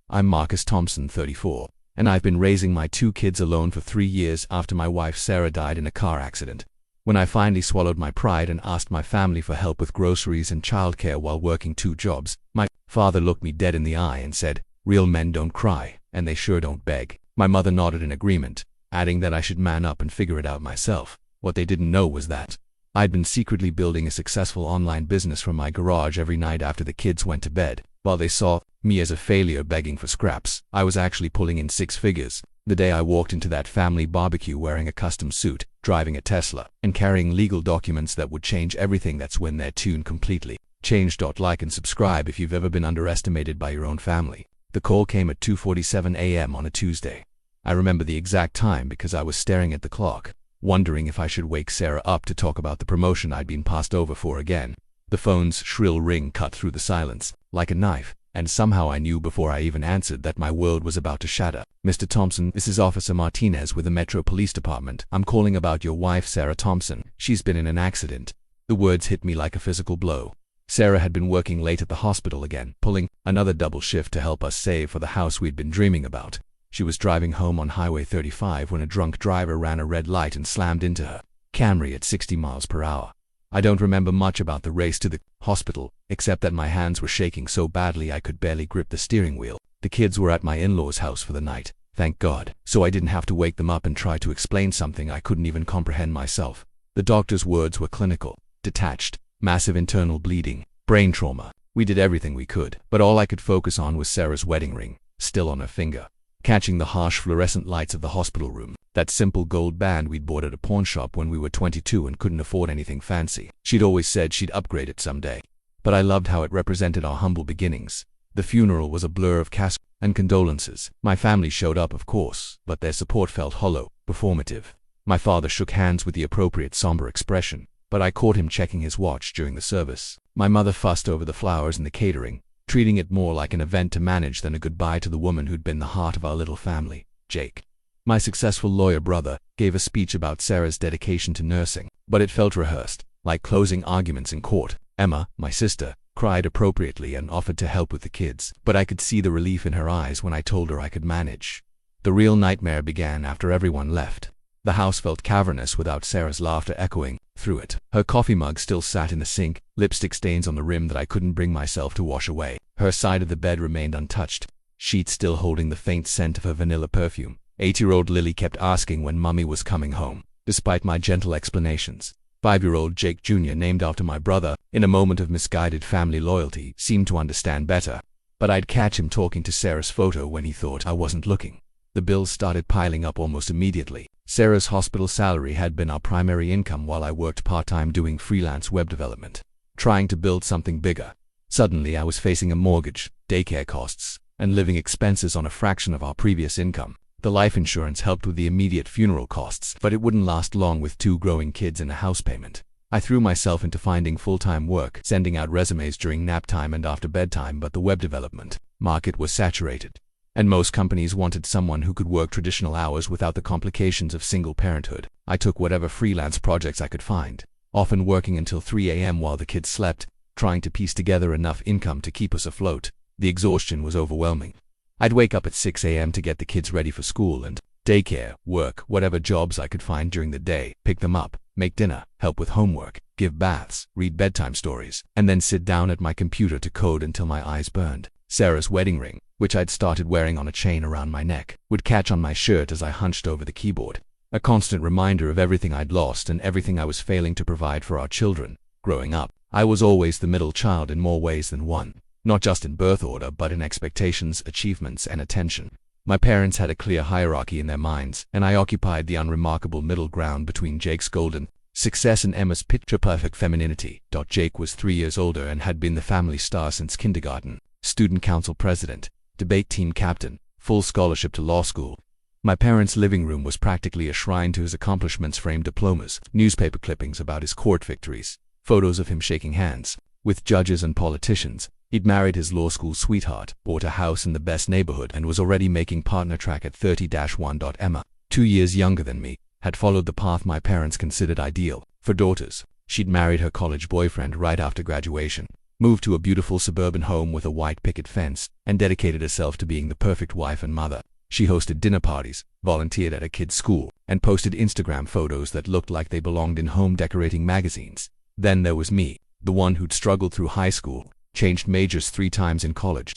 I'm Marcus Thompson, 34, and I've been raising my 2 kids alone for 3 years after my wife Sarah died in a car accident. When I finally swallowed my pride and asked my family for help with groceries and childcare while working 2 jobs, my father looked me dead in the eye and said, "Real men don't cry, and they sure don't beg." My mother nodded in agreement, adding that I should man up and figure it out myself. What they didn't know was that I'd been secretly building a successful online business from my garage every night after the kids went to bed. While they saw me as a failure begging for scraps, I was actually pulling in 6 figures. The day I walked into that family barbecue wearing a custom suit, driving a Tesla, and carrying legal documents that would change everything, that's when their tune completely changed. Like and subscribe if you've ever been underestimated by your own family. The call came at 2:47 a.m. on a Tuesday. I remember the exact time because I was staring at the clock, wondering if I should wake Sarah up to talk about the promotion I'd been passed over for again. The phone's shrill ring cut through the silence like a knife, and somehow I knew before I even answered that my world was about to shatter. "Mr. Thompson, this is Officer Martinez with the Metro Police Department. I'm calling about your wife, Sarah Thompson. She's been in an accident." The words hit me like a physical blow. Sarah had been working late at the hospital again, pulling another double shift to help us save for the house we'd been dreaming about. She was driving home on Highway 35 when a drunk driver ran a red light and slammed into her Camry at 60 miles per hour. I don't remember much about the race to the hospital, except that my hands were shaking so badly I could barely grip the steering wheel. The kids were at my in-laws' house for the night, thank God, so I didn't have to wake them up and try to explain something I couldn't even comprehend myself. The doctor's words were clinical, detached, massive internal bleeding, brain trauma. We did everything we could, but all I could focus on was Sarah's wedding ring, still on her finger. Catching the harsh fluorescent lights of the hospital room, that simple gold band we'd bought at a pawn shop when we were 22 and couldn't afford anything fancy. She'd always said she'd upgrade it someday, but I loved how it represented our humble beginnings. The funeral was a blur of casket and condolences. My family showed up, of course, but their support felt hollow, performative. My father shook hands with the appropriate somber expression, but I caught him checking his watch during the service. My mother fussed over the flowers and the catering, treating it more like an event to manage than a goodbye to the woman who'd been the heart of our little family, Jake. My successful lawyer brother gave a speech about Sarah's dedication to nursing, but it felt rehearsed, like closing arguments in court. Emma, my sister, cried appropriately and offered to help with the kids, but I could see the relief in her eyes when I told her I could manage. The real nightmare began after everyone left. The house felt cavernous without Sarah's laughter echoing through it. Her coffee mug still sat in the sink, lipstick stains on the rim that I couldn't bring myself to wash away. Her side of the bed remained untouched, sheets still holding the faint scent of her vanilla perfume. 8-year-old Lily kept asking when Mummy was coming home, despite my gentle explanations. 5-year-old Jake Jr., named after my brother, in a moment of misguided family loyalty, seemed to understand better, but I'd catch him talking to Sarah's photo when he thought I wasn't looking. The bills started piling up almost immediately. Sarah's hospital salary had been our primary income while I worked part-time doing freelance web development, trying to build something bigger. Suddenly I was facing a mortgage, daycare costs, and living expenses on a fraction of our previous income. The life insurance helped with the immediate funeral costs, but it wouldn't last long with 2 growing kids and a house payment. I threw myself into finding full-time work, sending out resumes during nap time and after bedtime, but the web development market was saturated, and most companies wanted someone who could work traditional hours without the complications of single parenthood. I took whatever freelance projects I could find, often working until 3 a.m. while the kids slept, trying to piece together enough income to keep us afloat. The exhaustion was overwhelming. I'd wake up at 6 a.m. to get the kids ready for school and daycare, work whatever jobs I could find during the day, pick them up, make dinner, help with homework, give baths, read bedtime stories, and then sit down at my computer to code until my eyes burned. Sarah's wedding ring, which I'd started wearing on a chain around my neck, would catch on my shirt as I hunched over the keyboard. A constant reminder of everything I'd lost and everything I was failing to provide for our children. Growing up, I was always the middle child in more ways than one. Not just in birth order, but in expectations, achievements, and attention. My parents had a clear hierarchy in their minds, and I occupied the unremarkable middle ground between Jake's golden success and Emma's picture-perfect femininity. Jake was 3 years older and had been the family star since kindergarten, student council president, debate team captain, full scholarship to law school. My parents' living room was practically a shrine to his accomplishments, framed diplomas, newspaper clippings about his court victories, photos of him shaking hands with judges and politicians. He'd married his law school sweetheart, bought a house in the best neighborhood, and was already making partner track at 30-1. Emma, 2 years younger than me, had followed the path my parents considered ideal for daughters. She'd married her college boyfriend right after graduation, moved to a beautiful suburban home with a white picket fence, and dedicated herself to being the perfect wife and mother. She hosted dinner parties, volunteered at a kid's school, and posted Instagram photos that looked like they belonged in home decorating magazines. Then there was me, the one who'd struggled through high school, changed majors 3 times in college,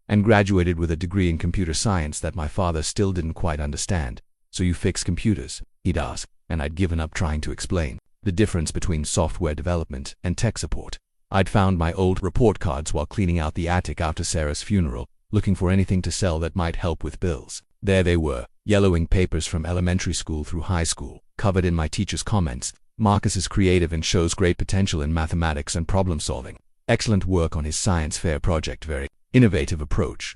and graduated with a degree in computer science that my father still didn't quite understand. "So you fix computers?" he'd ask, and I'd given up trying to explain the difference between software development and tech support. I'd found my old report cards while cleaning out the attic after Sarah's funeral, looking for anything to sell that might help with bills. There they were, yellowing papers from elementary school through high school, covered in my teacher's comments. "Marcus is creative and shows great potential in mathematics and problem solving. Excellent work on his science fair project, very innovative approach.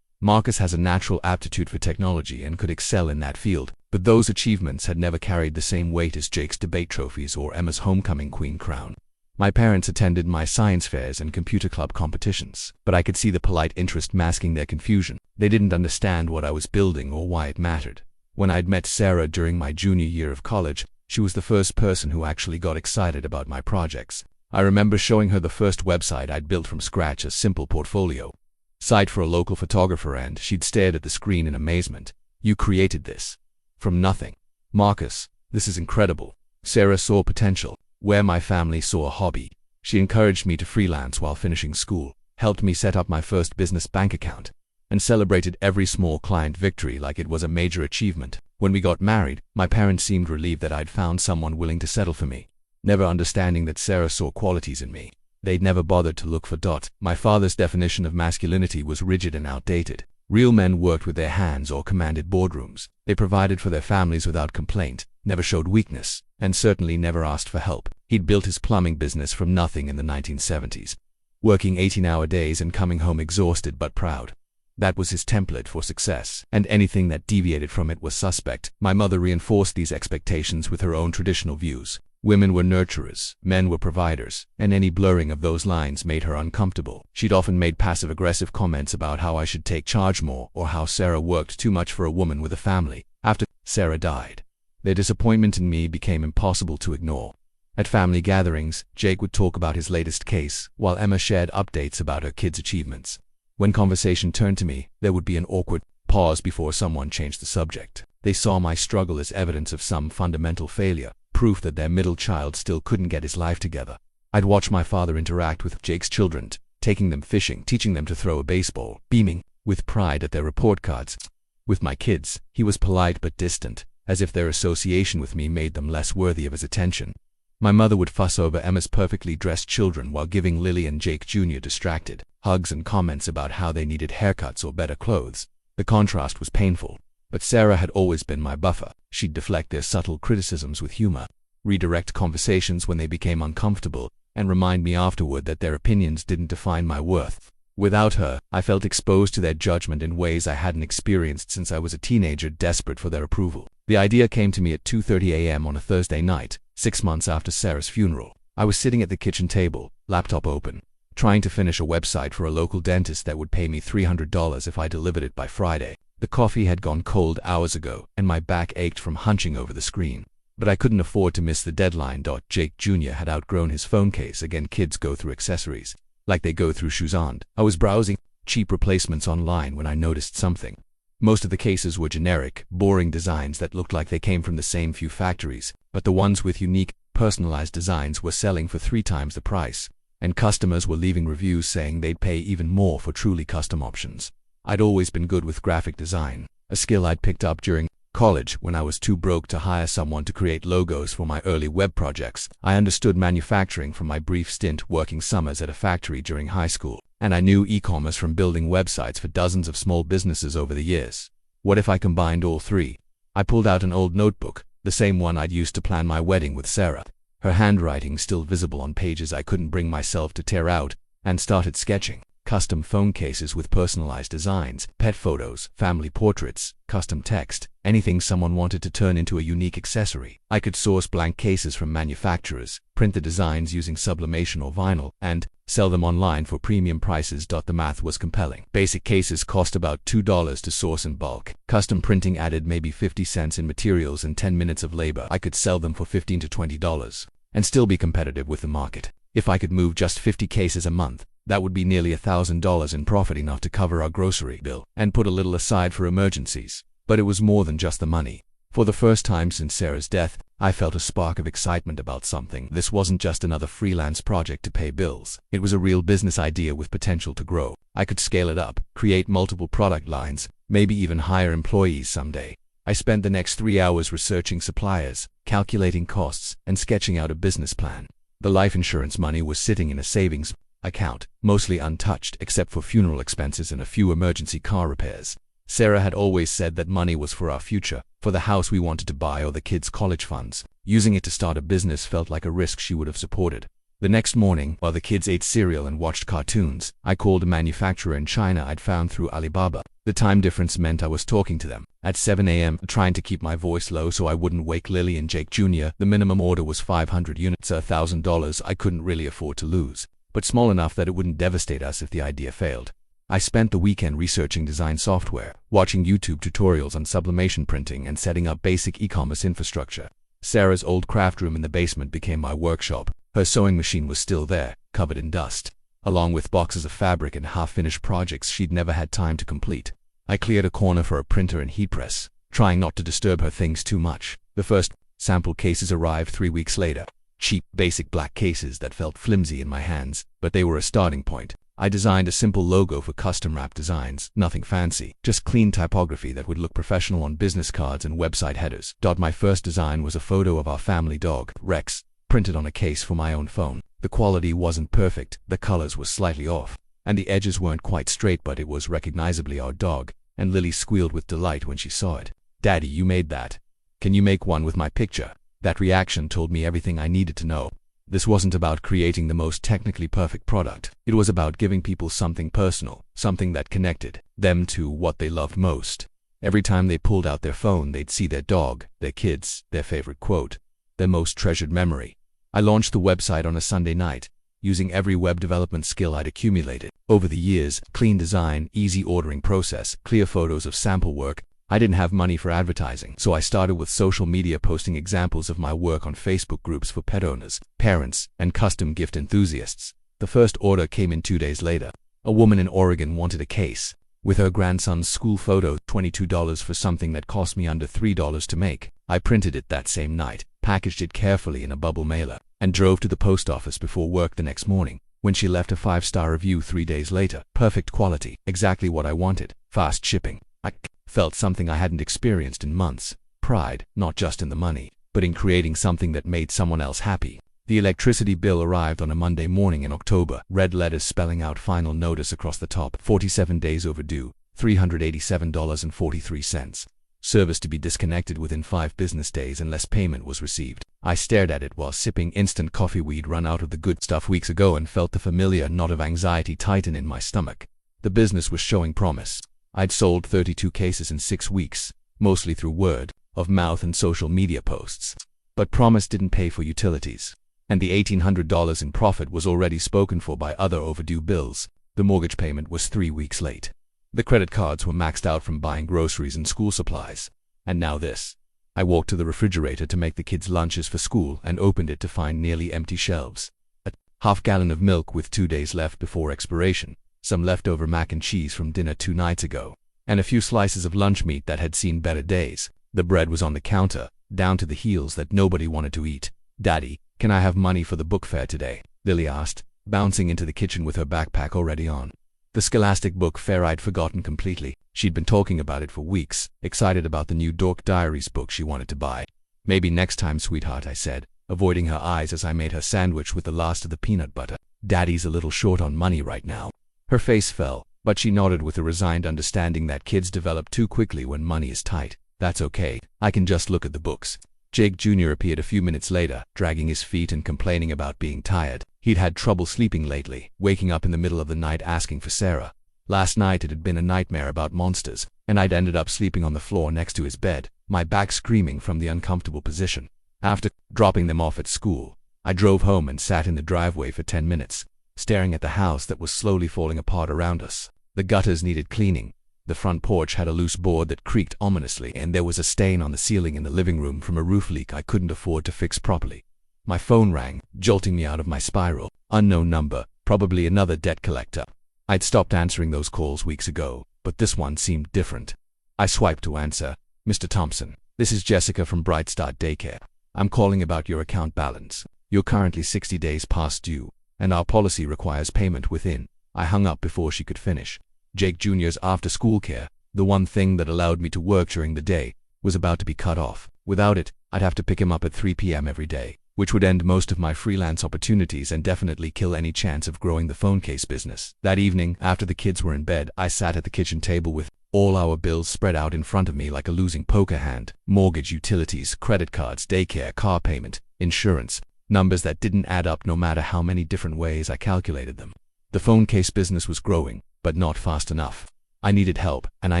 Marcus has a natural aptitude for technology and could excel in that field," but those achievements had never carried the same weight as Jake's debate trophies or Emma's homecoming queen crown. My parents attended my science fairs and computer club competitions, but I could see the polite interest masking their confusion. They didn't understand what I was building or why it mattered. When I'd met Sarah during my junior year of college, she was the first person who actually got excited about my projects. I remember showing her the first website I'd built from scratch, a simple portfolio site for a local photographer, and she'd stared at the screen in amazement. "You created this from nothing, Marcus. This is incredible." Sarah saw potential where my family saw a hobby. She encouraged me to freelance while finishing school, helped me set up my first business bank account, and celebrated every small client victory like it was a major achievement. When we got married, my parents seemed relieved that I'd found someone willing to settle for me, never understanding that Sarah saw qualities in me they'd never bothered to look for. My father's definition of masculinity was rigid and outdated. Real men worked with their hands or commanded boardrooms. They provided for their families without complaint, never showed weakness, and certainly never asked for help. He'd built his plumbing business from nothing in the 1970s, working 18-hour days and coming home exhausted but proud. That was his template for success, and anything that deviated from it was suspect. My mother reinforced these expectations with her own traditional views. Women were nurturers, men were providers, and any blurring of those lines made her uncomfortable. She'd often made passive-aggressive comments about how I should take charge more or how Sarah worked too much for a woman with a family. After Sarah died, their disappointment in me became impossible to ignore. At family gatherings, Jake would talk about his latest case, while Emma shared updates about her kids' achievements. When conversation turned to me, there would be an awkward pause before someone changed the subject. They saw my struggle as evidence of some fundamental failure, proof that their middle child still couldn't get his life together. I'd watch my father interact with Jake's children, taking them fishing, teaching them to throw a baseball, beaming with pride at their report cards. With my kids, he was polite but distant, as if their association with me made them less worthy of his attention. My mother would fuss over Emma's perfectly dressed children while giving Lily and Jake Jr. distracted hugs and comments about how they needed haircuts or better clothes. The contrast was painful. But Sarah had always been my buffer. She'd deflect their subtle criticisms with humor, redirect conversations when they became uncomfortable, and remind me afterward that their opinions didn't define my worth. Without her, I felt exposed to their judgment in ways I hadn't experienced since I was a teenager, desperate for their approval. The idea came to me at 2:30 a.m. on a Thursday night, 6 months after Sarah's funeral. I was sitting at the kitchen table, laptop open, trying to finish a website for a local dentist that would pay me $300 if I delivered it by Friday. The coffee had gone cold hours ago, and my back ached from hunching over the screen. But I couldn't afford to miss the deadline. Jake Jr. had outgrown his phone case. Again, kids go through accessories like they go through shoes. I was browsing cheap replacements online when I noticed something. Most of the cases were generic, boring designs that looked like they came from the same few factories, but the ones with unique, personalized designs were selling for 3 times the price, and customers were leaving reviews saying they'd pay even more for truly custom options. I'd always been good with graphic design, a skill I'd picked up during college when I was too broke to hire someone to create logos for my early web projects. I understood manufacturing from my brief stint working summers at a factory during high school, and I knew e-commerce from building websites for dozens of small businesses over the years. What if I combined all 3? I pulled out an old notebook, the same one I'd used to plan my wedding with Sarah, her handwriting still visible on pages I couldn't bring myself to tear out, and started sketching. Custom phone cases with personalized designs, pet photos, family portraits, custom text, anything someone wanted to turn into a unique accessory. I could source blank cases from manufacturers, print the designs using sublimation or vinyl, and sell them online for premium prices. The math was compelling. Basic cases cost about $2 to source in bulk. Custom printing added maybe 50 cents in materials and 10 minutes of labor. I could sell them for $15 to $20 and still be competitive with the market. If I could move just 50 cases a month, That would be nearly $1,000 in profit, enough to cover our grocery bill and put a little aside for emergencies. But it was more than just the money. For the first time since Sarah's death, I felt a spark of excitement about something. This wasn't just another freelance project to pay bills. It was a real business idea with potential to grow. I could scale it up, create multiple product lines, maybe even hire employees someday. I spent the next 3 hours researching suppliers, calculating costs, and sketching out a business plan. The life insurance money was sitting in a savings account, mostly untouched except for funeral expenses and a few emergency car repairs. Sarah had always said that money was for our future, for the house we wanted to buy or the kids' college funds. Using it to start a business felt like a risk she would have supported. The next morning, while the kids ate cereal and watched cartoons, I called a manufacturer in China I'd found through Alibaba. The time difference meant I was talking to them at 7 a.m., trying to keep my voice low so I wouldn't wake Lily and Jake Jr. The minimum order was 500 units, $1,000 I couldn't really afford to lose, but small enough that it wouldn't devastate us if the idea failed. I spent the weekend researching design software, watching YouTube tutorials on sublimation printing, and setting up basic e-commerce infrastructure. Sarah's old craft room in the basement became my workshop. Her sewing machine was still there, covered in dust, along with boxes of fabric and half-finished projects she'd never had time to complete. I cleared a corner for a printer and heat press, trying not to disturb her things too much. The first sample cases arrived 3 weeks later. Cheap, basic black cases that felt flimsy in my hands, but they were a starting point. I designed a simple logo for custom-wrap designs, nothing fancy, just clean typography that would look professional on business cards and website headers. My first design was a photo of our family dog, Rex, printed on a case for my own phone. The quality wasn't perfect, the colors were slightly off, and the edges weren't quite straight, but it was recognizably our dog, and Lily squealed with delight when she saw it. "Daddy, you made that. Can you make one with my picture?" That reaction told me everything I needed to know. This wasn't about creating the most technically perfect product. It was about giving people something personal, something that connected them to what they loved most. Every time they pulled out their phone, they'd see their dog, their kids, their favorite quote, their most treasured memory. I launched the website on a Sunday night, using every web development skill I'd accumulated over the years: clean design, easy ordering process, clear photos of sample work. I didn't have money for advertising, so I started with social media, posting examples of my work on Facebook groups for pet owners, parents, and custom gift enthusiasts. The first order came in 2 days later. A woman in Oregon wanted a case with her grandson's school photo, $22 for something that cost me under $3 to make. I printed it that same night, packaged it carefully in a bubble mailer, and drove to the post office before work the next morning. When she left a 5-star review 3 days later, perfect quality, exactly what I wanted, fast shipping. I felt something I hadn't experienced in months. Pride, not just in the money, but in creating something that made someone else happy. The electricity bill arrived on a Monday morning in October, red letters spelling out final notice across the top, 47 days overdue, $387.43. Service to be disconnected within 5 business days unless payment was received. I stared at it while sipping instant coffee. We'd run out of the good stuff weeks ago and felt the familiar knot of anxiety tighten in my stomach. The business was showing promise. I'd sold 32 cases in 6 weeks, mostly through word of mouth and social media posts. But promise didn't pay for utilities, and the $1,800 in profit was already spoken for by other overdue bills. The mortgage payment was 3 weeks late. The credit cards were maxed out from buying groceries and school supplies. And now this. I walked to the refrigerator to make the kids' lunches for school and opened it to find nearly empty shelves. A half-gallon of milk with 2 days left before expiration, some leftover mac and cheese from dinner 2 nights ago, and a few slices of lunch meat that had seen better days. The bread was on the counter, down to the heels that nobody wanted to eat. "Daddy, can I have money for the book fair today?" Lily asked, bouncing into the kitchen with her backpack already on. The Scholastic book fair I'd forgotten completely. She'd been talking about it for weeks, excited about the new Dork Diaries book she wanted to buy. "Maybe next time, sweetheart," I said, avoiding her eyes as I made her sandwich with the last of the peanut butter. "Daddy's a little short on money right now." Her face fell, but she nodded with a resigned understanding that kids develop too quickly when money is tight. "That's okay, I can just look at the books." Jake Jr. appeared a few minutes later, dragging his feet and complaining about being tired. He'd had trouble sleeping lately, waking up in the middle of the night asking for Sarah. Last night it had been a nightmare about monsters, and I'd ended up sleeping on the floor next to his bed, my back screaming from the uncomfortable position. After dropping them off at school, I drove home and sat in the driveway for 10 minutes, staring at the house that was slowly falling apart around us. The gutters needed cleaning. The front porch had a loose board that creaked ominously, and there was a stain on the ceiling in the living room from a roof leak I couldn't afford to fix properly. My phone rang, jolting me out of my spiral. Unknown number. Probably another debt collector. I'd stopped answering those calls weeks ago, but this one seemed different. I swiped to answer. Mr. Thompson, this is Jessica from Bright Start Daycare. I'm calling about your account balance. You're currently 60 days past due, and our policy requires payment within. I hung up before she could finish. Jake Jr.'s after-school care, the one thing that allowed me to work during the day, was about to be cut off. Without it, I'd have to pick him up at 3 p.m. every day, which would end most of my freelance opportunities and definitely kill any chance of growing the phone case business. That evening, after the kids were in bed, I sat at the kitchen table with all our bills spread out in front of me like a losing poker hand. Mortgage, utilities, credit cards, daycare, car payment, insurance. Numbers that didn't add up no matter how many different ways I calculated them. The phone case business was growing, but not fast enough. I needed help, and I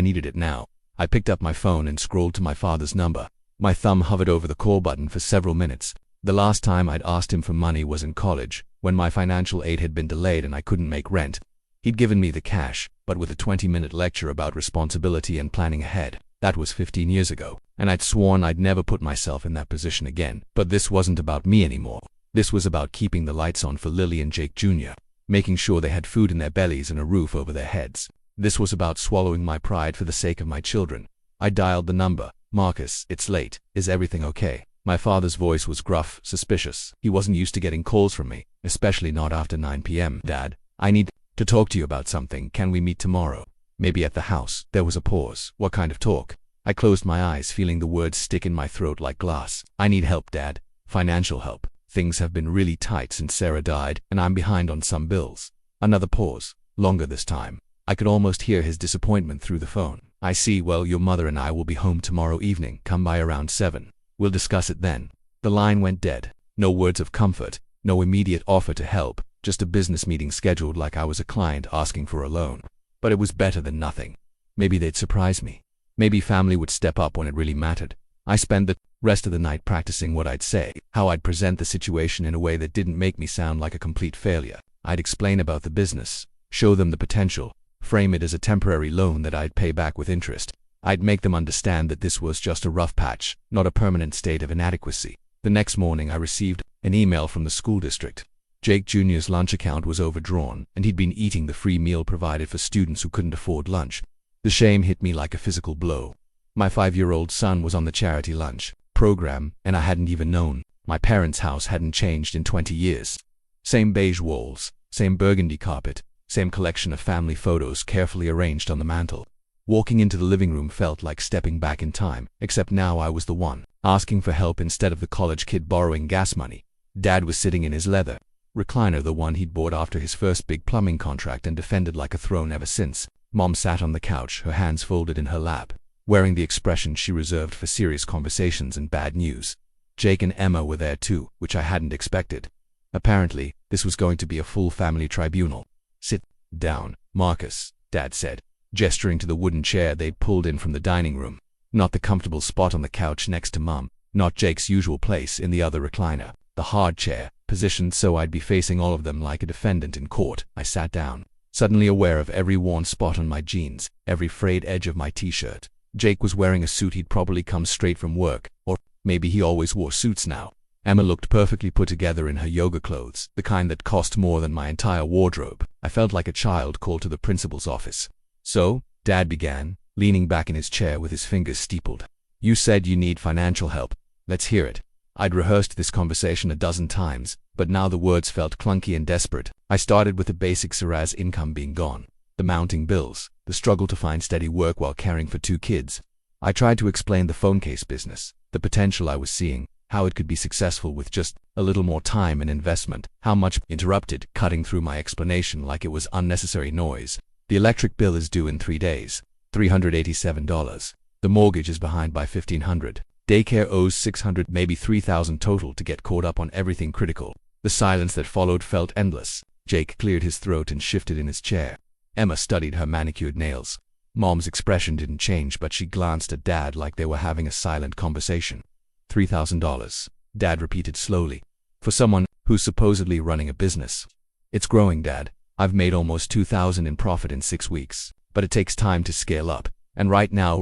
needed it now. I picked up my phone and scrolled to my father's number. My thumb hovered over the call button for several minutes. The last time I'd asked him for money was in college, when my financial aid had been delayed and I couldn't make rent. He'd given me the cash, but with a 20-minute lecture about responsibility and planning ahead. That was 15 years ago, and I'd sworn I'd never put myself in that position again. But this wasn't about me anymore. This was about keeping the lights on for Lily and Jake Jr., making sure they had food in their bellies and a roof over their heads. This was about swallowing my pride for the sake of my children. I dialed the number. Marcus, it's late. Is everything okay? My father's voice was gruff, suspicious. He wasn't used to getting calls from me, especially not after 9 p.m. Dad, I need to talk to you about something. Can we meet tomorrow? Maybe at the house. There was a pause. What kind of talk? I closed my eyes, feeling the words stick in my throat like glass. I need help, Dad. Financial help. Things have been really tight since Sarah died, and I'm behind on some bills. Another pause. Longer this time. I could almost hear his disappointment through the phone. I see. Well, your mother and I will be home tomorrow evening. Come by around 7. We'll discuss it then. The line went dead. No words of comfort. No immediate offer to help. Just a business meeting scheduled like I was a client asking for a loan. But it was better than nothing. Maybe they'd surprise me. Maybe family would step up when it really mattered. I spent the rest of the night practicing what I'd say, how I'd present the situation in a way that didn't make me sound like a complete failure. I'd explain about the business, show them the potential, frame it as a temporary loan that I'd pay back with interest. I'd make them understand that this was just a rough patch, not a permanent state of inadequacy. The next morning I received an email from the school district. Jake Jr.'s lunch account was overdrawn, and he'd been eating the free meal provided for students who couldn't afford lunch. The shame hit me like a physical blow. My 5-year-old son was on the charity lunch program, and I hadn't even known. My parents' house hadn't changed in 20 years. Same beige walls, same burgundy carpet, same collection of family photos carefully arranged on the mantel. Walking into the living room felt like stepping back in time, except now I was the one asking for help instead of the college kid borrowing gas money. Dad was sitting in his leather recliner, the one he'd bought after his first big plumbing contract and defended like a throne ever since. Mom sat on the couch, her hands folded in her lap, wearing the expression she reserved for serious conversations and bad news. Jake and Emma were there too, which I hadn't expected. Apparently, this was going to be a full family tribunal. Sit down, Marcus, Dad said, gesturing to the wooden chair they'd pulled in from the dining room. Not the comfortable spot on the couch next to Mom, not Jake's usual place in the other recliner. The hard chair, positioned so I'd be facing all of them like a defendant in court. I sat down, suddenly aware of every worn spot on my jeans, every frayed edge of my t-shirt. Jake was wearing a suit he'd probably come straight from work, or maybe he always wore suits now. Emma looked perfectly put together in her yoga clothes, the kind that cost more than my entire wardrobe. I felt like a child called to the principal's office. So, Dad began, leaning back in his chair with his fingers steepled. You said you need financial help. Let's hear it. I'd rehearsed this conversation a dozen times, but now the words felt clunky and desperate. I started with the basic Sarah's income being gone, the mounting bills, the struggle to find steady work while caring for 2 kids. I tried to explain the phone case business, the potential I was seeing, how it could be successful with just a little more time and investment. How much interrupted, cutting through my explanation like it was unnecessary noise. The electric bill is due in 3 days, $387. The mortgage is behind by $1,500. Daycare owes $600, maybe $3,000 total to get caught up on everything critical. The silence that followed felt endless. Jake cleared his throat and shifted in his chair. Emma studied her manicured nails. Mom's expression didn't change, but she glanced at Dad like they were having a silent conversation. $3,000, Dad repeated slowly. For someone who's supposedly running a business. It's growing, Dad. I've made almost $2,000 in profit in 6 weeks, but it takes time to scale up. And right now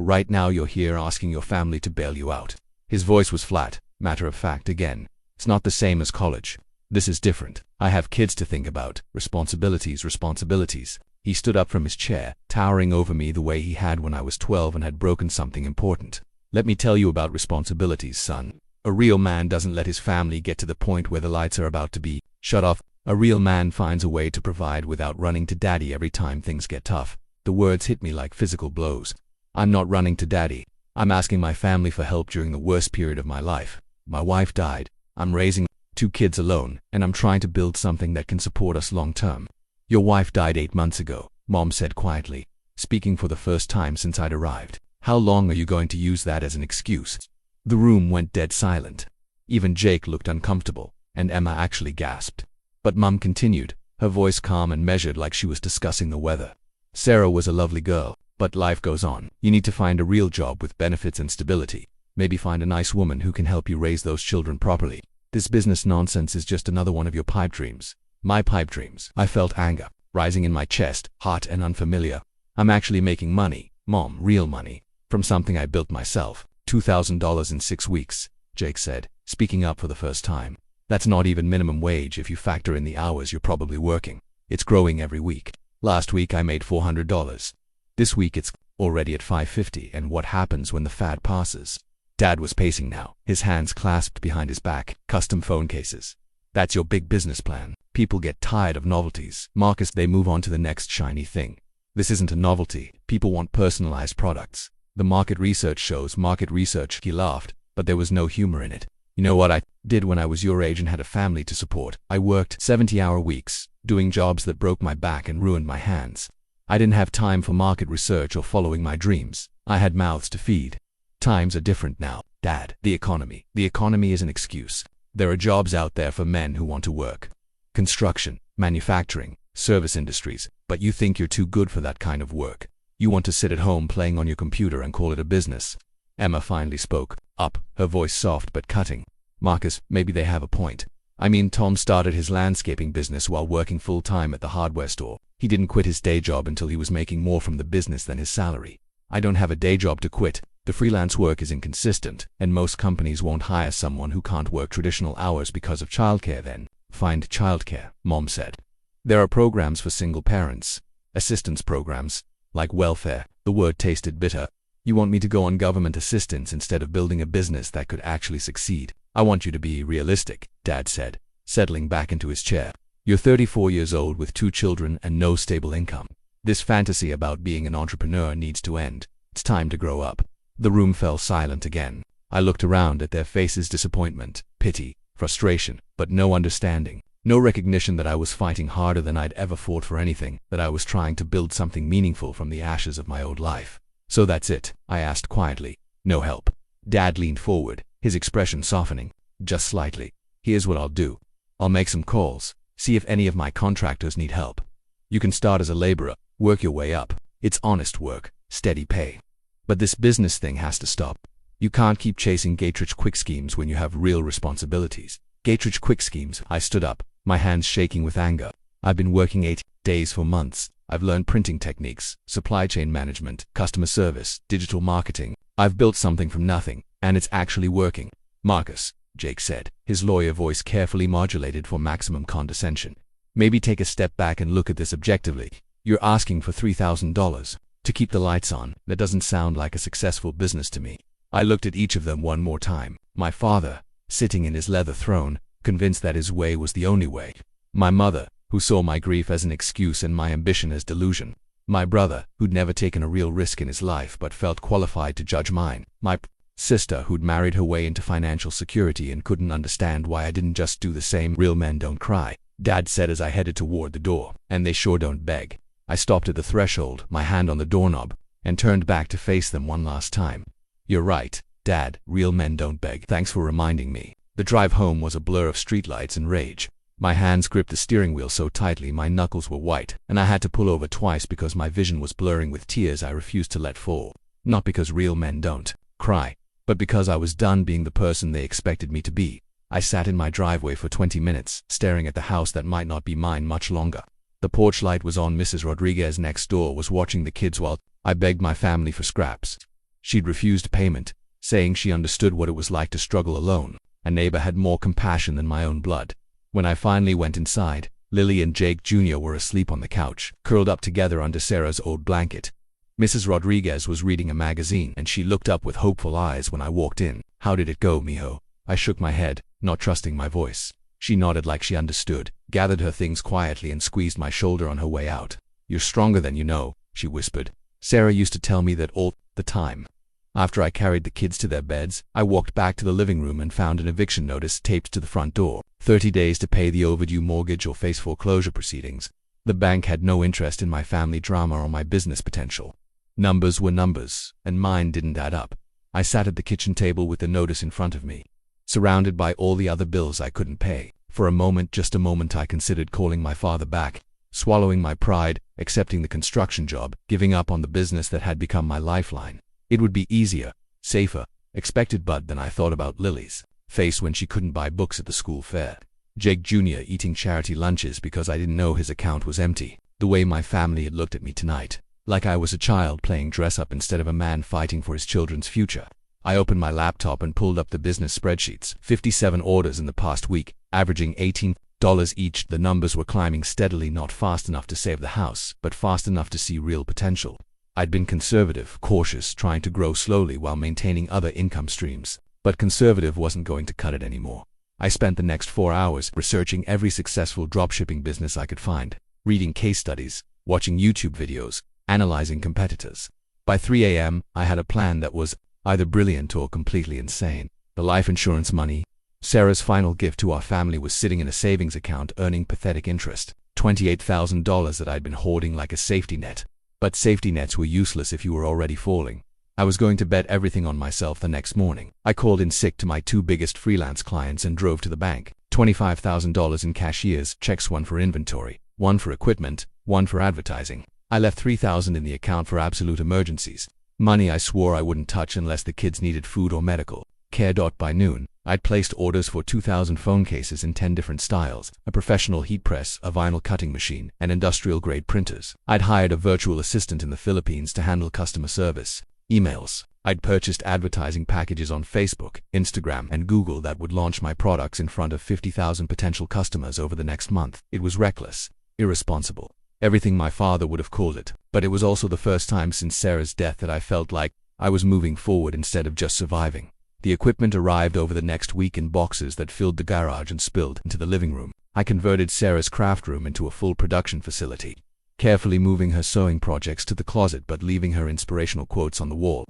you're here asking your family to bail you out. His voice was flat, matter of fact again. It's not the same as college. This is different. I have kids to think about. Responsibilities, responsibilities. He stood up from his chair, towering over me the way he had when I was 12 and had broken something important. Let me tell you about responsibilities, son. A real man doesn't let his family get to the point where the lights are about to be shut off. A real man finds a way to provide without running to daddy every time things get tough. The words hit me like physical blows. I'm not running to daddy. I'm asking my family for help during the worst period of my life. My wife died. I'm raising 2 kids alone, and I'm trying to build something that can support us long term. Your wife died 8 months ago, Mom said quietly, speaking for the first time since I'd arrived. How long are you going to use that as an excuse? The room went dead silent. Even Jake looked uncomfortable, and Emma actually gasped. But Mom continued, her voice calm and measured like she was discussing the weather. Sarah was a lovely girl, but life goes on. You need to find a real job with benefits and stability. Maybe find a nice woman who can help you raise those children properly. This business nonsense is just another one of your pipe dreams. My pipe dreams. I felt anger rising in my chest, hot and unfamiliar. I'm actually making money, Mom, real money, from something I built myself. $2,000 in 6 weeks, Jake said, speaking up for the first time. That's not even minimum wage if you factor in the hours you're probably working. It's growing every week. Last week I made $400. This week it's already at $550, and what happens when the fad passes? Dad was pacing now, his hands clasped behind his back. Custom phone cases. That's your big business plan. People get tired of novelties. Marcus, they move on to the next shiny thing. This isn't a novelty. People want personalized products. The market research shows market research. He laughed, but there was no humor in it. You know what I did when I was your age and had a family to support? I worked 70-hour weeks, doing jobs that broke my back and ruined my hands. I didn't have time for market research or following my dreams. I had mouths to feed. Times are different now, Dad. The economy. The economy is an excuse. There are jobs out there for men who want to work. Construction, manufacturing, service industries, but you think you're too good for that kind of work. You want to sit at home playing on your computer and call it a business. Emma finally spoke up, her voice soft but cutting. Marcus, maybe they have a point. I mean, Tom started his landscaping business while working full-time at the hardware store. He didn't quit his day job until he was making more from the business than his salary. I don't have a day job to quit. The freelance work is inconsistent, and most companies won't hire someone who can't work traditional hours because of childcare. Then find childcare, Mom said. There are programs for single parents, assistance programs, like welfare. The word tasted bitter. You want me to go on government assistance instead of building a business that could actually succeed? I want you to be realistic, Dad said, settling back into his chair. You're 34 years old with 2 children and no stable income. This fantasy about being an entrepreneur needs to end. It's time to grow up. The room fell silent again. I looked around at their faces, disappointment, pity, frustration, but no understanding. No recognition that I was fighting harder than I'd ever fought for anything, that I was trying to build something meaningful from the ashes of my old life. So that's it? I asked quietly. No help. Dad leaned forward, his expression softening, just slightly. Here's what I'll do. I'll make some calls, see if any of my contractors need help. You can start as a laborer, work your way up. It's honest work, steady pay. But this business thing has to stop. You can't keep chasing Gatridge quick schemes when you have real responsibilities. Gatridge quick schemes. I stood up, my hands shaking with anger. I've been working 8 days for months. I've learned printing techniques, supply chain management, customer service, digital marketing. I've built something from nothing, and it's actually working. Marcus, Jake said, his lawyer voice carefully modulated for maximum condescension. Maybe take a step back and look at this objectively. You're asking for $3,000 to keep the lights on. That doesn't sound like a successful business to me. I looked at each of them one more time. My father, sitting in his leather throne, convinced that his way was the only way. My mother, who saw my grief as an excuse and my ambition as delusion. My brother, who'd never taken a real risk in his life but felt qualified to judge mine. My sister, who'd married her way into financial security and couldn't understand why I didn't just do the same. Real men don't cry, Dad said as I headed toward the door. And they sure don't beg. I stopped at the threshold, my hand on the doorknob, and turned back to face them one last time. You're right, Dad, real men don't beg. Thanks for reminding me. The drive home was a blur of streetlights and rage. My hands gripped the steering wheel so tightly my knuckles were white, and I had to pull over twice because my vision was blurring with tears I refused to let fall. Not because real men don't cry, but because I was done being the person they expected me to be. I sat in my driveway for 20 minutes, staring at the house that might not be mine much longer. The porch light was on. Mrs. Rodriguez next door was watching the kids while I begged my family for scraps. She'd refused payment, saying she understood what it was like to struggle alone. A neighbor had more compassion than my own blood. When I finally went inside, Lily and Jake Jr. were asleep on the couch, curled up together under Sarah's old blanket. Mrs. Rodriguez was reading a magazine, and she looked up with hopeful eyes when I walked in. "How did it go, mijo?" I shook my head, not trusting my voice. She nodded like she understood, gathered her things quietly, and squeezed my shoulder on her way out. "You're stronger than you know," she whispered. Sarah used to tell me that all the time. After I carried the kids to their beds, I walked back to the living room and found an eviction notice taped to the front door. 30 days to pay the overdue mortgage or face foreclosure proceedings. The bank had no interest in my family drama or my business potential. Numbers were numbers, and mine didn't add up. I sat at the kitchen table with the notice in front of me, surrounded by all the other bills I couldn't pay. For a moment, just a moment, I considered calling my father back, swallowing my pride, accepting the construction job, giving up on the business that had become my lifeline. It would be easier, safer, expected, but then I thought about Lily's face when she couldn't buy books at the school fair. Jake Jr. eating charity lunches because I didn't know his account was empty. The way my family had looked at me tonight, like I was a child playing dress-up instead of a man fighting for his children's future. I opened my laptop and pulled up the business spreadsheets. 57 orders in the past week, averaging $18 each. The numbers were climbing steadily, not fast enough to save the house, but fast enough to see real potential. I'd been conservative, cautious, trying to grow slowly while maintaining other income streams. But conservative wasn't going to cut it anymore. I spent the next 4 hours researching every successful dropshipping business I could find, reading case studies, watching YouTube videos, analyzing competitors. By 3 a.m., I had a plan that was either brilliant or completely insane. The life insurance money, Sarah's final gift to our family, was sitting in a savings account earning pathetic interest. $28,000 that I'd been hoarding like a safety net. But safety nets were useless if you were already falling. I was going to bet everything on myself the next morning. I called in sick to my 2 biggest freelance clients and drove to the bank. $25,000 in cashier's checks, one for inventory, one for equipment, one for advertising. I left $3,000 in the account for absolute emergencies. Money I swore I wouldn't touch unless the kids needed food or medical care. By noon, I'd placed orders for 2,000 phone cases in 10 different styles, a professional heat press, a vinyl cutting machine, and industrial-grade printers. I'd hired a virtual assistant in the Philippines to handle customer service, emails. I'd purchased advertising packages on Facebook, Instagram, and Google that would launch my products in front of 50,000 potential customers over the next month. It was reckless, irresponsible, everything my father would have called it. But it was also the first time since Sarah's death that I felt like I was moving forward instead of just surviving. The equipment arrived over the next week in boxes that filled the garage and spilled into the living room. I converted Sarah's craft room into a full production facility, carefully moving her sewing projects to the closet but leaving her inspirational quotes on the wall.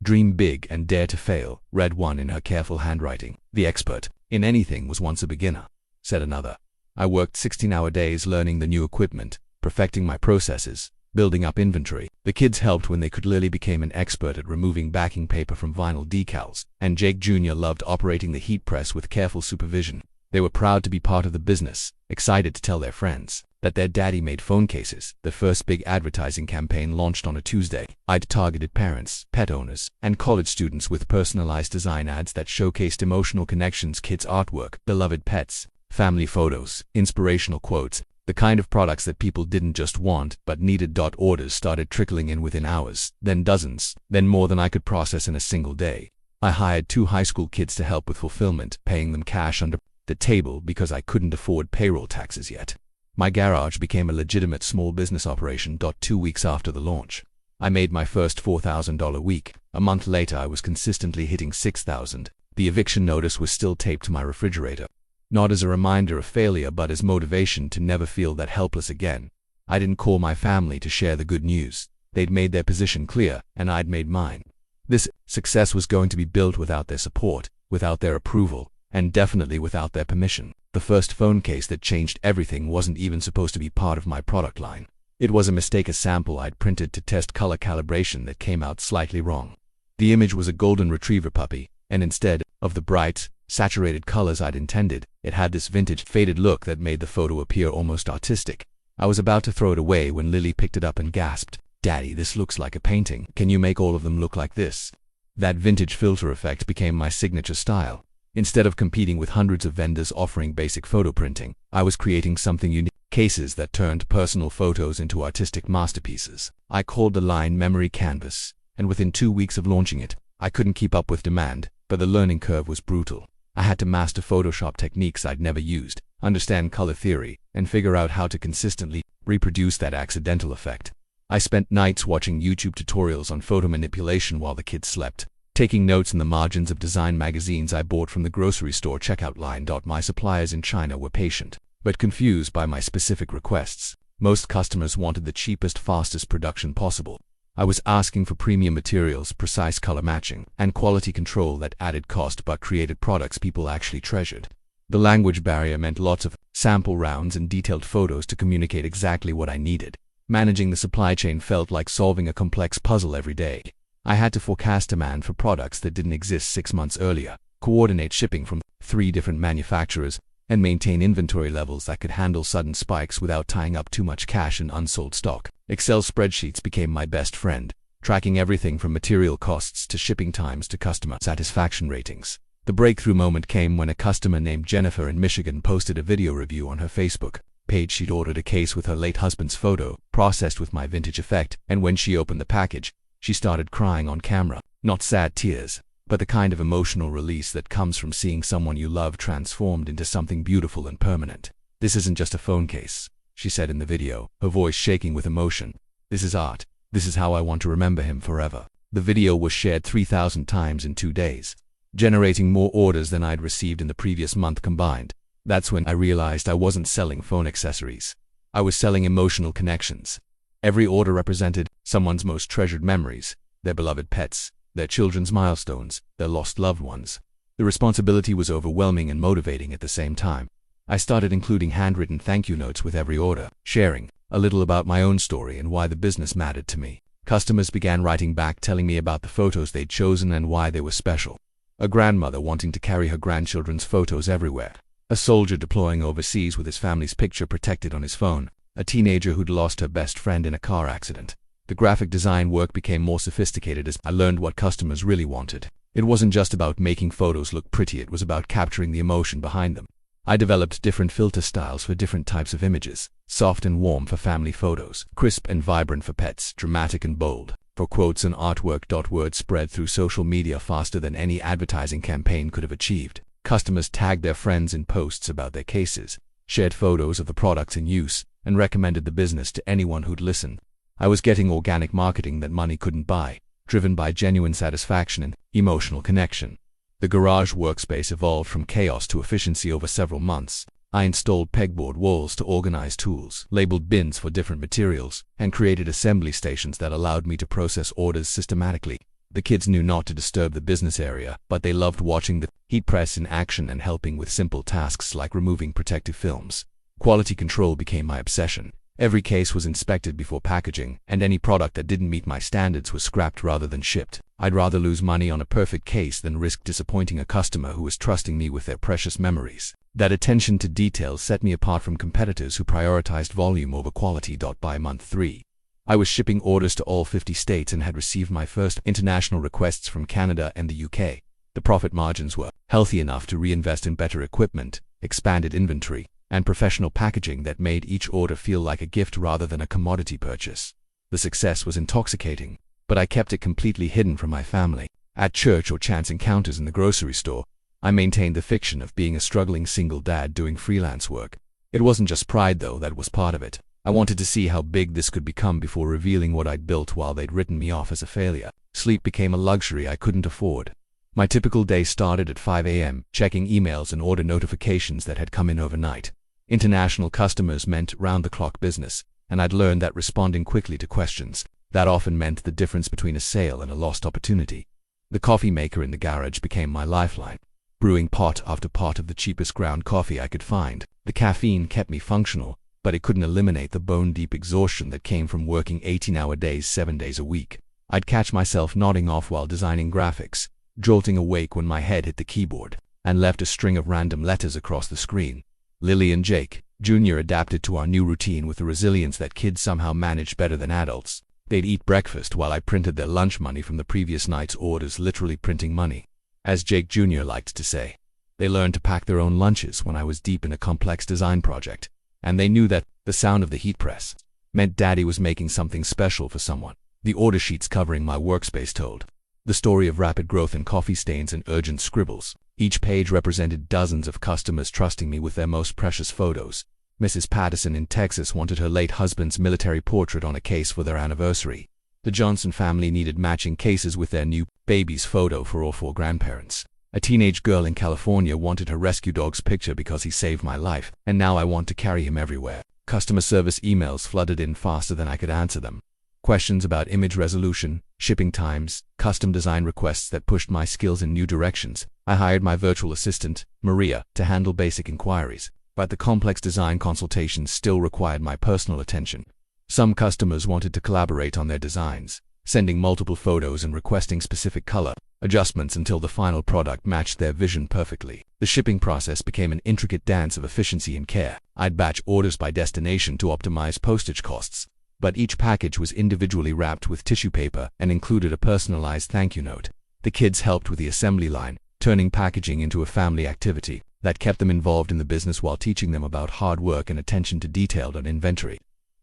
"Dream big and dare to fail," read one in her careful handwriting. "The expert in anything was once a beginner," said another. I worked 16-hour days learning the new equipment, perfecting my processes, building up inventory. The kids helped when they could. Lily became an expert at removing backing paper from vinyl decals, and Jake Jr. loved operating the heat press with careful supervision. They were proud to be part of the business, excited to tell their friends that their daddy made phone cases. The first big advertising campaign launched on a Tuesday. I'd targeted parents, pet owners, and college students with personalized design ads that showcased emotional connections, kids' artwork, beloved pets, family photos, inspirational quotes, the kind of products that people didn't just want but needed. Orders started trickling in within hours, then dozens, then more than I could process in a single day. I hired 2 high school kids to help with fulfillment, paying them cash under the table because I couldn't afford payroll taxes yet. My garage became a legitimate small business operation. 2 weeks after the launch, I made my first $4,000 week. A month later, I was consistently hitting $6,000. The eviction notice was still taped to my refrigerator, not as a reminder of failure but as motivation to never feel that helpless again. I didn't call my family to share the good news. They'd made their position clear, and I'd made mine. This success was going to be built without their support, without their approval, and definitely without their permission. The first phone case that changed everything wasn't even supposed to be part of my product line. It was a mistake, a sample I'd printed to test color calibration that came out slightly wrong. The image was a golden retriever puppy, and instead of the bright, saturated colors I'd intended, it had this vintage, faded look that made the photo appear almost artistic. I was about to throw it away when Lily picked it up and gasped, "Daddy, this looks like a painting. Can you make all of them look like this?" That vintage filter effect became my signature style. Instead of competing with hundreds of vendors offering basic photo printing, I was creating something unique. Cases that turned personal photos into artistic masterpieces. I called the line Memory Canvas, and within 2 weeks of launching it, I couldn't keep up with demand, but the learning curve was brutal. I had to master Photoshop techniques I'd never used, understand color theory, and figure out how to consistently reproduce that accidental effect. I spent nights watching YouTube tutorials on photo manipulation while the kids slept, taking notes in the margins of design magazines I bought from the grocery store checkout line. My suppliers in China were patient, but confused by my specific requests. Most customers wanted the cheapest, fastest production possible. I was asking for premium materials, precise color matching, and quality control that added cost but created products people actually treasured. The language barrier meant lots of sample rounds and detailed photos to communicate exactly what I needed. Managing the supply chain felt like solving a complex puzzle every day. I had to forecast demand for products that didn't exist 6 months earlier, coordinate shipping from 3 different manufacturers, and maintain inventory levels that could handle sudden spikes without tying up too much cash in unsold stock. Excel spreadsheets became my best friend, tracking everything from material costs to shipping times to customer satisfaction ratings. The breakthrough moment came when a customer named Jennifer in Michigan posted a video review on her Facebook page. She'd ordered a case with her late husband's photo, processed with my vintage effect, and when she opened the package, she started crying on camera. Not sad tears, but the kind of emotional release that comes from seeing someone you love transformed into something beautiful and permanent. "This isn't just a phone case," she said in the video, her voice shaking with emotion. "This is art. This is how I want to remember him forever." The video was shared 3,000 times in 2 days, generating more orders than I'd received in the previous month combined. That's when I realized I wasn't selling phone accessories. I was selling emotional connections. Every order represented someone's most treasured memories, their beloved pets, their children's milestones, their lost loved ones. The responsibility was overwhelming and motivating at the same time. I started including handwritten thank you notes with every order, sharing a little about my own story and why the business mattered to me. Customers began writing back, telling me about the photos they'd chosen and why they were special. A grandmother wanting to carry her grandchildren's photos everywhere. A soldier deploying overseas with his family's picture protected on his phone. A teenager who'd lost her best friend in a car accident. The graphic design work became more sophisticated as I learned what customers really wanted. It wasn't just about making photos look pretty, it was about capturing the emotion behind them. I developed different filter styles for different types of images. Soft and warm for family photos, crisp and vibrant for pets, dramatic and bold for quotes and artwork. Word spread through social media faster than any advertising campaign could have achieved. Customers tagged their friends in posts about their cases, shared photos of the products in use, and recommended the business to anyone who'd listen. I was getting organic marketing that money couldn't buy, driven by genuine satisfaction and emotional connection. The garage workspace evolved from chaos to efficiency over several months. I installed pegboard walls to organize tools, labeled bins for different materials, and created assembly stations that allowed me to process orders systematically. The kids knew not to disturb the business area, but they loved watching the heat press in action and helping with simple tasks like removing protective films. Quality control became my obsession. Every case was inspected before packaging, and any product that didn't meet my standards was scrapped rather than shipped. I'd rather lose money on a perfect case than risk disappointing a customer who was trusting me with their precious memories. That attention to detail set me apart from competitors who prioritized volume over quality. By month 3, I was shipping orders to all 50 states and had received my first international requests from Canada and the UK. The profit margins were healthy enough to reinvest in better equipment, expanded inventory, and professional packaging that made each order feel like a gift rather than a commodity purchase. The success was intoxicating, but I kept it completely hidden from my family. At church or chance encounters in the grocery store, I maintained the fiction of being a struggling single dad doing freelance work. It wasn't just pride though that was part of it. I wanted to see how big this could become before revealing what I'd built while they'd written me off as a failure. Sleep became a luxury I couldn't afford. My typical day started at 5 a.m., checking emails and order notifications that had come in overnight. International customers meant round-the-clock business, and I'd learned that responding quickly to questions that often meant the difference between a sale and a lost opportunity. The coffee maker in the garage became my lifeline, brewing pot after pot of the cheapest ground coffee I could find. The caffeine kept me functional, but it couldn't eliminate the bone-deep exhaustion that came from working 18-hour days 7 days a week. I'd catch myself nodding off while designing graphics, jolting awake when my head hit the keyboard, and left a string of random letters across the screen. Lily and Jake, Jr. adapted to our new routine with a resilience that kids somehow managed better than adults. They'd eat breakfast while I printed their lunch money from the previous night's orders, literally printing money. As Jake Jr. liked to say, they learned to pack their own lunches when I was deep in a complex design project, and they knew that the sound of the heat press meant Daddy was making something special for someone. The order sheets covering my workspace told the story of rapid growth in coffee stains and urgent scribbles. Each page represented dozens of customers trusting me with their most precious photos. Mrs. Patterson in Texas wanted her late husband's military portrait on a case for their anniversary. The Johnson family needed matching cases with their new baby's photo for all four grandparents. A teenage girl in California wanted her rescue dog's picture because he saved my life, and now I want to carry him everywhere. Customer service emails flooded in faster than I could answer them. Questions about image resolution, shipping times, custom design requests that pushed my skills in new directions. I hired my virtual assistant, Maria, to handle basic inquiries, but the complex design consultations still required my personal attention. Some customers wanted to collaborate on their designs, sending multiple photos and requesting specific color adjustments until the final product matched their vision perfectly. The shipping process became an intricate dance of efficiency and care. I'd batch orders by destination to optimize postage costs, but each package was individually wrapped with tissue paper and included a personalized thank you note. The kids helped with the assembly line, turning packaging into a family activity that kept them involved in the business while teaching them about hard work and attention to detail on inventory.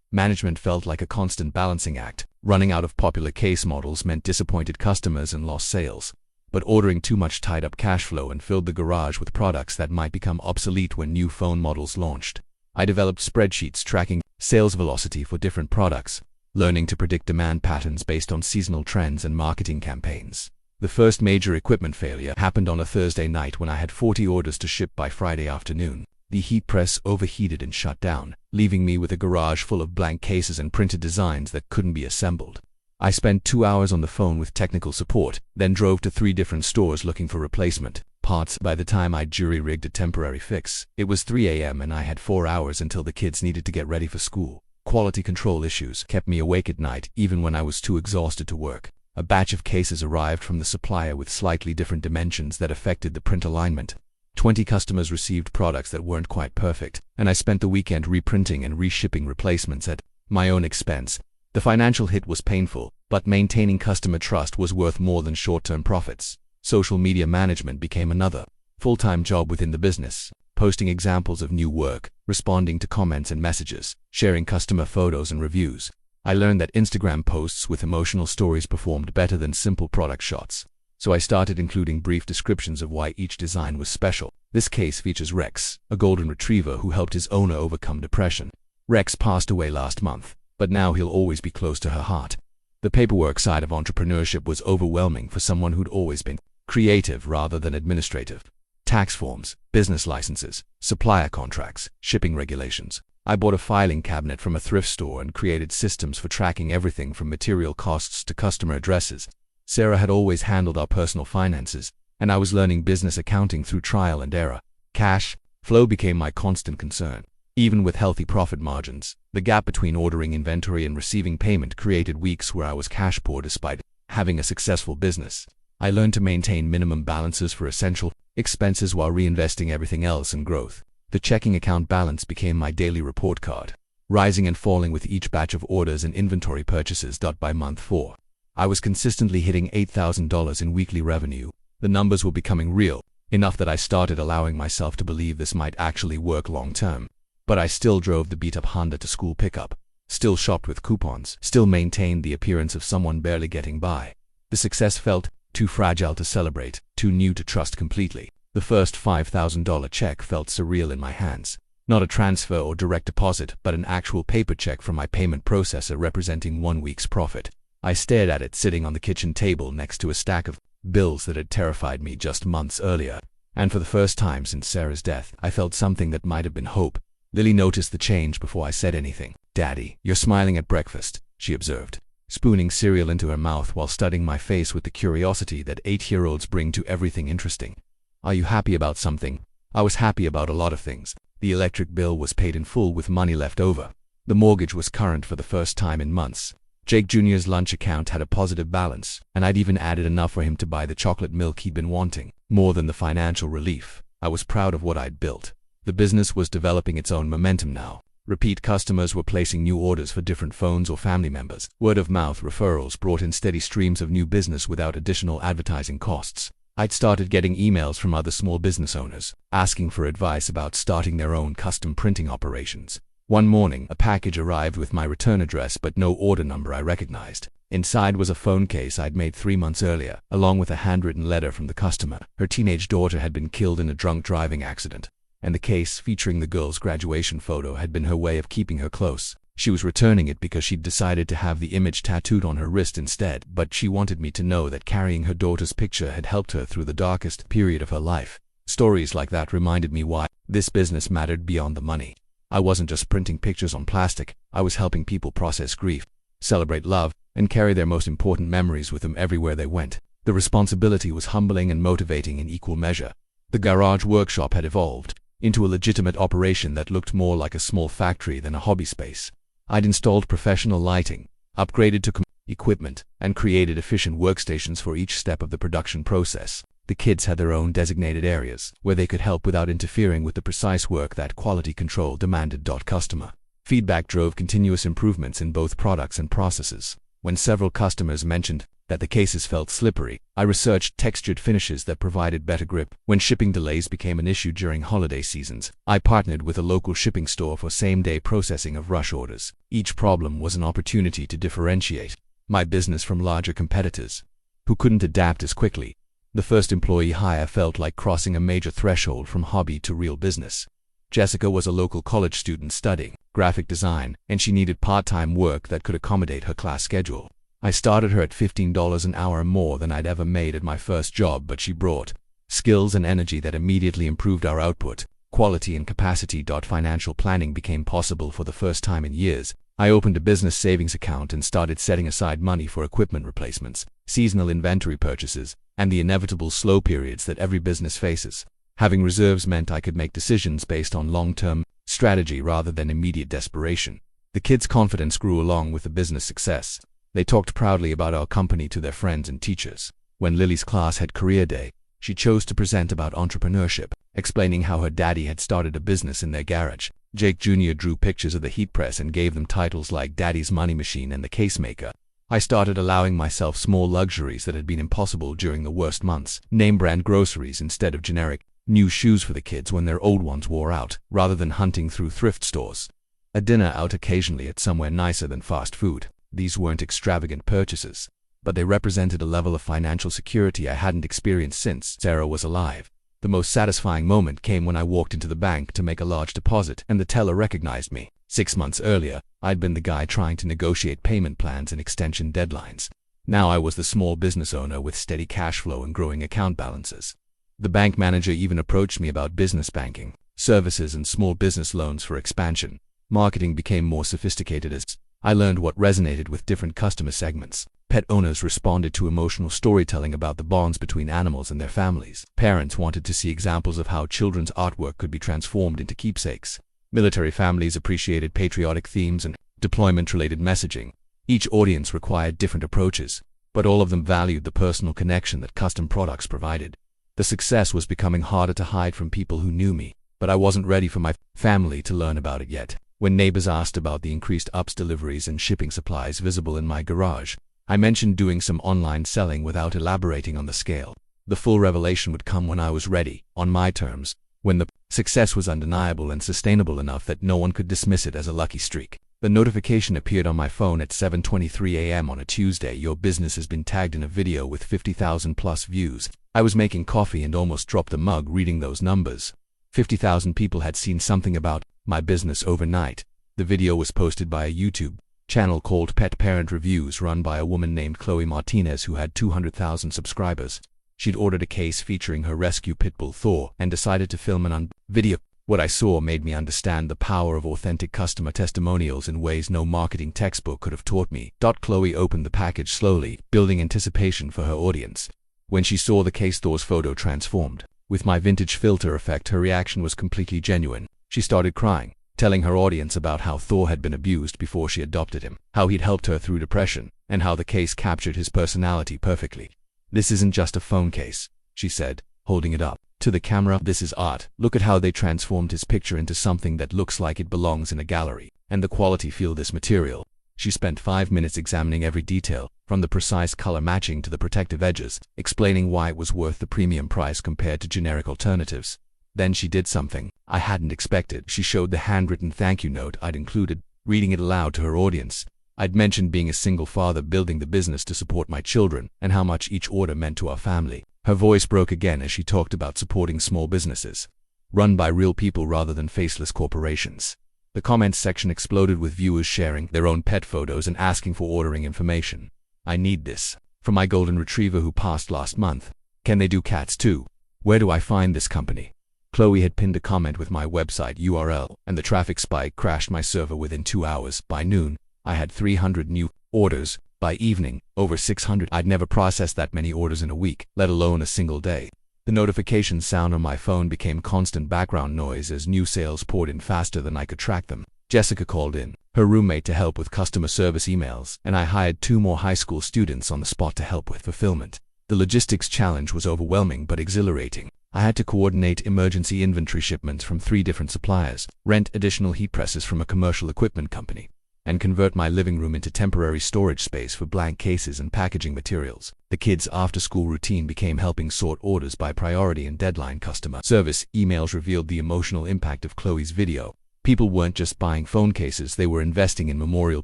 Management felt like a constant balancing act. Running out of popular case models meant disappointed customers and lost sales, but ordering too much tied up cash flow and filled the garage with products that might become obsolete when new phone models launched. I developed spreadsheets tracking sales velocity for different products, learning to predict demand patterns based on seasonal trends and marketing campaigns. The first major equipment failure happened on a Thursday night when I had 40 orders to ship by Friday afternoon. The heat press overheated and shut down, leaving me with a garage full of blank cases and printed designs that couldn't be assembled. I spent 2 hours on the phone with technical support, then drove to 3 different stores looking for replacement parts. By the time I'd jury-rigged a temporary fix, it was 3 a.m. and I had 4 hours until the kids needed to get ready for school. Quality control issues kept me awake at night even when I was too exhausted to work. A batch of cases arrived from the supplier with slightly different dimensions that affected the print alignment. 20 customers received products that weren't quite perfect, and I spent the weekend reprinting and reshipping replacements at my own expense. The financial hit was painful, but maintaining customer trust was worth more than short-term profits. Social media management became another full-time job within the business, posting examples of new work, responding to comments and messages, sharing customer photos and reviews. I learned that Instagram posts with emotional stories performed better than simple product shots, so I started including brief descriptions of why each design was special. This case features Rex, a golden retriever who helped his owner overcome depression. Rex passed away last month, but now he'll always be close to her heart. The paperwork side of entrepreneurship was overwhelming for someone who'd always been creative rather than administrative. Tax forms, business licenses, supplier contracts, shipping regulations. I bought a filing cabinet from a thrift store and created systems for tracking everything from material costs to customer addresses. Sarah had always handled our personal finances, and I was learning business accounting through trial and error. Cash flow became my constant concern. Even with healthy profit margins, the gap between ordering inventory and receiving payment created weeks where I was cash poor despite having a successful business. I learned to maintain minimum balances for essential expenses while reinvesting everything else in growth. The checking account balance became my daily report card, rising and falling with each batch of orders and inventory purchases. By month 4, I was consistently hitting $8,000 in weekly revenue. The numbers were becoming real, enough that I started allowing myself to believe this might actually work long term. But I still drove the beat-up Honda to school pickup, still shopped with coupons, still maintained the appearance of someone barely getting by. The success felt too fragile to celebrate, too new to trust completely. The first $5,000 check felt surreal in my hands. Not a transfer or direct deposit, but an actual paper check from my payment processor representing 1 week's profit. I stared at it sitting on the kitchen table next to a stack of bills that had terrified me just months earlier. And for the first time since Sarah's death, I felt something that might have been hope. Lily noticed the change before I said anything. "Daddy, you're smiling at breakfast," she observed, spooning cereal into her mouth while studying my face with the curiosity that 8-year-olds bring to everything interesting. "Are you happy about something?" I was happy about a lot of things. The electric bill was paid in full with money left over. The mortgage was current for the first time in months. Jake Jr.'s lunch account had a positive balance, and I'd even added enough for him to buy the chocolate milk he'd been wanting. More than the financial relief, I was proud of what I'd built. The business was developing its own momentum now. Repeat customers were placing new orders for different phones or family members. Word-of-mouth referrals brought in steady streams of new business without additional advertising costs. I'd started getting emails from other small business owners, asking for advice about starting their own custom printing operations. One morning, a package arrived with my return address but no order number I recognized. Inside was a phone case I'd made 3 months earlier, along with a handwritten letter from the customer. Her teenage daughter had been killed in a drunk driving accident, and the case, featuring the girl's graduation photo, had been her way of keeping her close. She was returning it because she'd decided to have the image tattooed on her wrist instead, but she wanted me to know that carrying her daughter's picture had helped her through the darkest period of her life. Stories like that reminded me why this business mattered beyond the money. I wasn't just printing pictures on plastic, I was helping people process grief, celebrate love, and carry their most important memories with them everywhere they went. The responsibility was humbling and motivating in equal measure. The garage workshop had evolved into a legitimate operation that looked more like a small factory than a hobby space. I'd installed professional lighting, upgraded to equipment, and created efficient workstations for each step of the production process. The kids had their own designated areas where they could help without interfering with the precise work that quality control demanded. Customer feedback drove continuous improvements in both products and processes. When several customers mentioned that the cases felt slippery, I researched textured finishes that provided better grip. When shipping delays became an issue during holiday seasons, I partnered with a local shipping store for same-day processing of rush orders. Each problem was an opportunity to differentiate my business from larger competitors who couldn't adapt as quickly. The first employee hire felt like crossing a major threshold from hobby to real business. Jessica was a local college student studying graphic design, and she needed part-time work that could accommodate her class schedule. I started her at $15 an hour, more than I'd ever made at my first job, but she brought skills and energy that immediately improved our output, quality, and capacity. Financial planning became possible for the first time in years. I opened a business savings account and started setting aside money for equipment replacements, seasonal inventory purchases, and the inevitable slow periods that every business faces. Having reserves meant I could make decisions based on long-term strategy rather than immediate desperation. The kids' confidence grew along with the business success. They talked proudly about our company to their friends and teachers. When Lily's class had career day, she chose to present about entrepreneurship, explaining how her daddy had started a business in their garage. Jake Jr. drew pictures of the heat press and gave them titles like Daddy's Money Machine and The Case Maker. I started allowing myself small luxuries that had been impossible during the worst months. Name-brand groceries instead of generic new shoes for the kids when their old ones wore out, rather than hunting through thrift stores. A dinner out occasionally at somewhere nicer than fast food. These weren't extravagant purchases, but they represented a level of financial security I hadn't experienced since Sarah was alive. The most satisfying moment came when I walked into the bank to make a large deposit, and the teller recognized me. 6 months earlier, I'd been the guy trying to negotiate payment plans and extension deadlines. Now I was the small business owner with steady cash flow and growing account balances. The bank manager even approached me about business banking, services, and small business loans for expansion. Marketing became more sophisticated as I learned what resonated with different customer segments. Pet owners responded to emotional storytelling about the bonds between animals and their families. Parents wanted to see examples of how children's artwork could be transformed into keepsakes. Military families appreciated patriotic themes and deployment-related messaging. Each audience required different approaches, but all of them valued the personal connection that custom products provided. The success was becoming harder to hide from people who knew me, but I wasn't ready for my family to learn about it yet. When neighbors asked about the increased UPS deliveries and shipping supplies visible in my garage, I mentioned doing some online selling without elaborating on the scale. The full revelation would come when I was ready, on my terms, when the success was undeniable and sustainable enough that no one could dismiss it as a lucky streak. The notification appeared on my phone at 7:23 a.m. on a Tuesday. Your business has been tagged in a video with 50,000 plus views. I was making coffee and almost dropped the mug reading those numbers. 50,000 people had seen something about my business overnight. The video was posted by a YouTube channel called Pet Parent Reviews, run by a woman named Chloe Martinez who had 200,000 subscribers. She'd ordered a case featuring her rescue pit bull Thor and decided to film an video. What I saw made me understand the power of authentic customer testimonials in ways no marketing textbook could have taught me. Chloe opened the package slowly, building anticipation for her audience. When she saw the case, Thor's photo transformed. With my vintage filter effect, her reaction was completely genuine. She started crying, telling her audience about how Thor had been abused before she adopted him, how he'd helped her through depression, and how the case captured his personality perfectly. "This isn't just a phone case," she said, holding it up to the camera. "This is art. Look at how they transformed his picture into something that looks like it belongs in a gallery. And the quality, feel this material." She spent 5 minutes examining every detail, from the precise color matching to the protective edges, explaining why it was worth the premium price compared to generic alternatives. Then she did something I hadn't expected. She showed the handwritten thank you note I'd included, reading it aloud to her audience. I'd mentioned being a single father building the business to support my children and how much each order meant to our family. Her voice broke again as she talked about supporting small businesses, run by real people rather than faceless corporations. The comments section exploded with viewers sharing their own pet photos and asking for ordering information. I need this. For my golden retriever who passed last month. Can they do cats too? Where do I find this company? Chloe had pinned a comment with my website URL, and the traffic spike crashed my server within 2 hours. By noon, I had 300 new orders. By evening, over 600. I'd never processed that many orders in a week, let alone a single day. The notification sound on my phone became constant background noise as new sales poured in faster than I could track them. Jessica called in, her roommate, to help with customer service emails, and I hired 2 more high school students on the spot to help with fulfillment. The logistics challenge was overwhelming but exhilarating. I had to coordinate emergency inventory shipments from 3 different suppliers, rent additional heat presses from a commercial equipment company, and convert my living room into temporary storage space for blank cases and packaging materials. The kids' after-school routine became helping sort orders by priority and deadline. Customer service emails revealed the emotional impact of Chloe's video. People weren't just buying phone cases, they were investing in memorial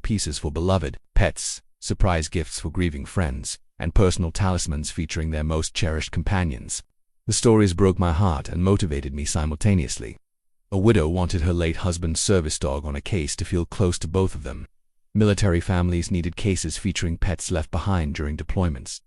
pieces for beloved pets, surprise gifts for grieving friends, and personal talismans featuring their most cherished companions. The stories broke my heart and motivated me simultaneously. A widow wanted her late husband's service dog on a case to feel close to both of them. Military families needed cases featuring pets left behind during deployments.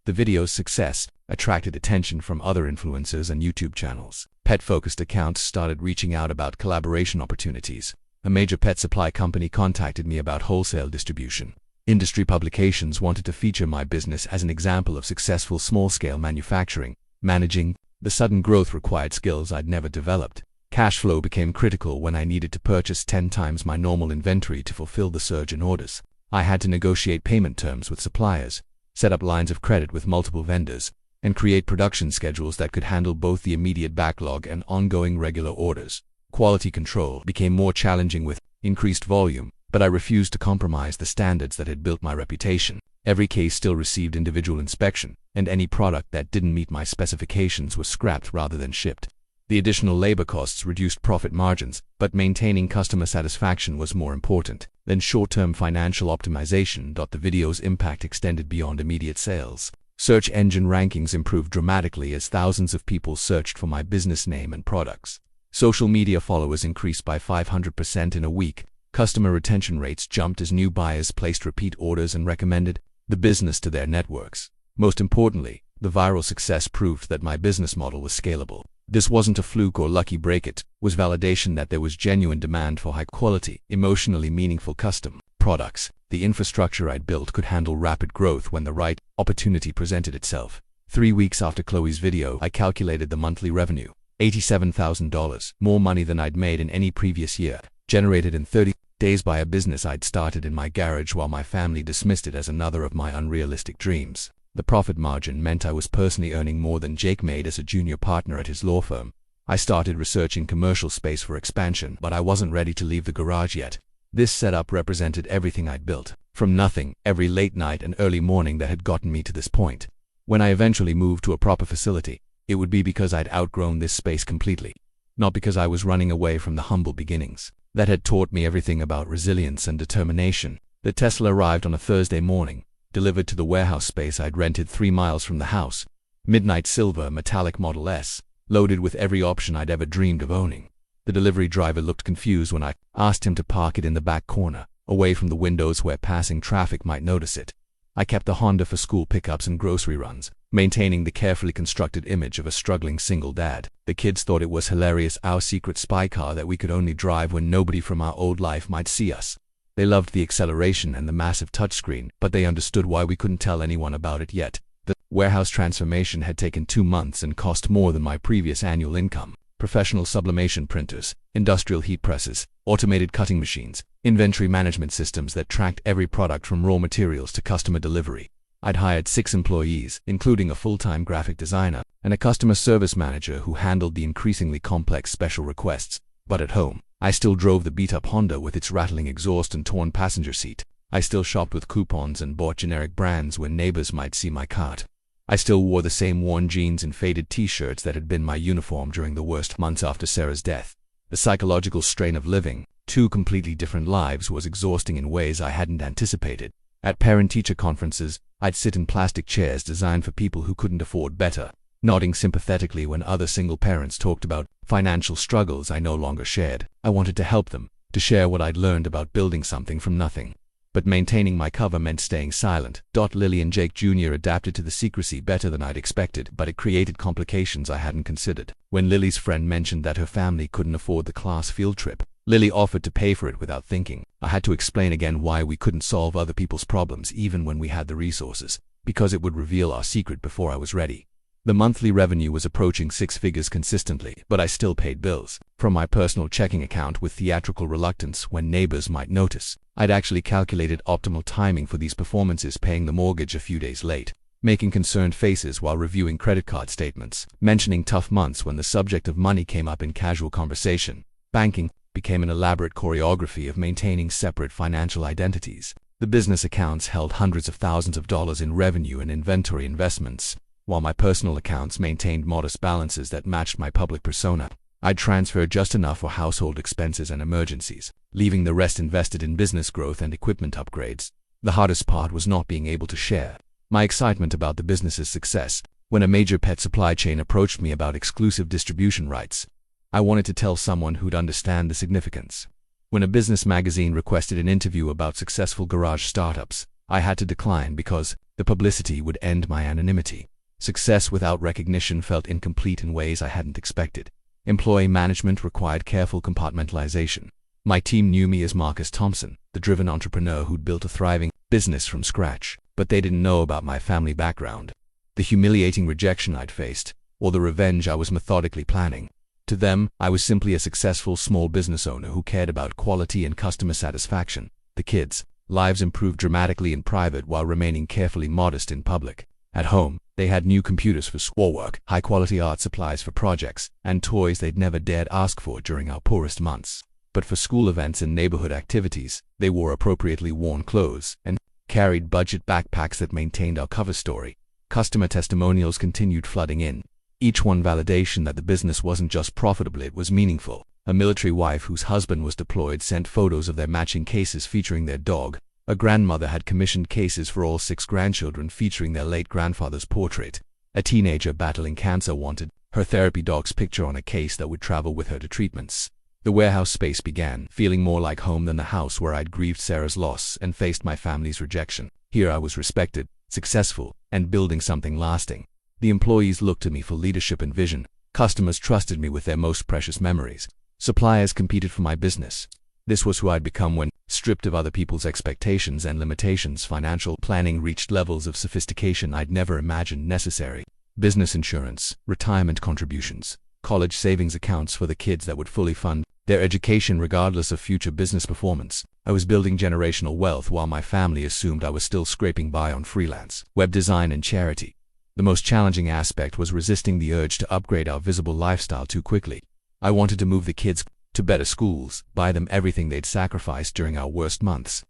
The video's success attracted attention from other influencers and YouTube channels. Pet-focused accounts started reaching out about collaboration opportunities. A major pet supply company contacted me about wholesale distribution. Industry publications wanted to feature my business as an example of successful small-scale manufacturing. Managing the sudden growth required skills I'd never developed. Cash flow became critical when I needed to purchase 10 times my normal inventory to fulfill the surge in orders. I had to negotiate payment terms with suppliers, set up lines of credit with multiple vendors, and create production schedules that could handle both the immediate backlog and ongoing regular orders. Quality control became more challenging with increased volume, but I refused to compromise the standards that had built my reputation. Every case still received individual inspection, and any product that didn't meet my specifications was scrapped rather than shipped. The additional labor costs reduced profit margins, but maintaining customer satisfaction was more important than short-term financial optimization. The video's impact extended beyond immediate sales. Search engine rankings improved dramatically as thousands of people searched for my business name and products. Social media followers increased by 500% in a week. Customer retention rates jumped as new buyers placed repeat orders and recommended the business to their networks. Most importantly, the viral success proved that my business model was scalable. This wasn't a fluke or lucky break, it was validation that there was genuine demand for high-quality, emotionally meaningful custom products. The infrastructure I'd built could handle rapid growth when the right opportunity presented itself. 3 weeks after Chloe's video, I calculated the monthly revenue, $87,000, more money than I'd made in any previous year, generated in 30 days by a business I'd started in my garage while my family dismissed it as another of my unrealistic dreams. The profit margin meant I was personally earning more than Jake made as a junior partner at his law firm. I started researching commercial space for expansion, but I wasn't ready to leave the garage yet. This setup represented everything I'd built, from nothing, every late night and early morning that had gotten me to this point. When I eventually moved to a proper facility, it would be because I'd outgrown this space completely, not because I was running away from the humble beginnings that had taught me everything about resilience and determination. The Tesla arrived on a Thursday morning, delivered to the warehouse space I'd rented 3 miles from the house. Midnight silver metallic Model S, loaded with every option I'd ever dreamed of owning. The delivery driver looked confused when I asked him to park it in the back corner, away from the windows where passing traffic might notice it. I kept the Honda for school pickups and grocery runs, maintaining the carefully constructed image of a struggling single dad. The kids thought it was hilarious, our secret spy car that we could only drive when nobody from our old life might see us. They loved the acceleration and the massive touchscreen, but they understood why we couldn't tell anyone about it yet. The warehouse transformation had taken 2 months and cost more than my previous annual income. Professional sublimation printers, industrial heat presses, automated cutting machines, inventory management systems that tracked every product from raw materials to customer delivery. I'd hired 6 employees, including a full-time graphic designer and a customer service manager who handled the increasingly complex special requests. But at home, I still drove the beat-up Honda with its rattling exhaust and torn passenger seat. I still shopped with coupons and bought generic brands when neighbors might see my cart. I still wore the same worn jeans and faded t-shirts that had been my uniform during the worst months after Sarah's death. The psychological strain of living Two completely different lives was exhausting in ways I hadn't anticipated. At parent-teacher conferences, I'd sit in plastic chairs designed for people who couldn't afford better, nodding sympathetically when other single parents talked about financial struggles I no longer shared. I wanted to help them, to share what I'd learned about building something from nothing. But maintaining my cover meant staying silent. Lily and Jake Jr. adapted to the secrecy better than I'd expected, but it created complications I hadn't considered. When Lily's friend mentioned that her family couldn't afford the class field trip, Lily offered to pay for it without thinking. I had to explain again why we couldn't solve other people's problems even when we had the resources, because it would reveal our secret before I was ready. The monthly revenue was approaching 6 figures consistently, but I still paid bills from my personal checking account with theatrical reluctance when neighbors might notice. I'd actually calculated optimal timing for these performances, paying the mortgage a few days late, making concerned faces while reviewing credit card statements, mentioning tough months when the subject of money came up in casual conversation. Banking became an elaborate choreography of maintaining separate financial identities. The business accounts held hundreds of thousands of dollars in revenue and inventory investments, while my personal accounts maintained modest balances that matched my public persona. I'd transfer just enough for household expenses and emergencies, leaving the rest invested in business growth and equipment upgrades. The hardest part was not being able to share my excitement about the business's success. When a major pet supply chain approached me about exclusive distribution rights, I wanted to tell someone who'd understand the significance. When a business magazine requested an interview about successful garage startups, I had to decline because the publicity would end my anonymity. Success without recognition felt incomplete in ways I hadn't expected. Employee management required careful compartmentalization. My team knew me as Marcus Thompson, the driven entrepreneur who'd built a thriving business from scratch, but they didn't know about my family background, the humiliating rejection I'd faced, or the revenge I was methodically planning. To them, I was simply a successful small business owner who cared about quality and customer satisfaction. The kids' lives improved dramatically in private while remaining carefully modest in public. At home, they had new computers for schoolwork, high-quality art supplies for projects, and toys they'd never dared ask for during our poorest months. But for school events and neighborhood activities, they wore appropriately worn clothes and carried budget backpacks that maintained our cover story. Customer testimonials continued flooding in, each one validation that the business wasn't just profitable, it was meaningful. A military wife whose husband was deployed sent photos of their matching cases featuring their dog. A grandmother had commissioned cases for all 6 grandchildren featuring their late grandfather's portrait. A teenager battling cancer wanted her therapy dog's picture on a case that would travel with her to treatments. The warehouse space began feeling more like home than the house where I'd grieved Sarah's loss and faced my family's rejection. Here I was respected, successful, and building something lasting. The employees looked to me for leadership and vision. Customers trusted me with their most precious memories. Suppliers competed for my business. This was who I'd become when, stripped of other people's expectations and limitations, financial planning reached levels of sophistication I'd never imagined necessary. Business insurance, retirement contributions, college savings accounts for the kids that would fully fund their education regardless of future business performance. I was building generational wealth while my family assumed I was still scraping by on freelance, web design, and charity. The most challenging aspect was resisting the urge to upgrade our visible lifestyle too quickly. I wanted to move the kids to better schools, buy them everything they'd sacrificed during our worst months,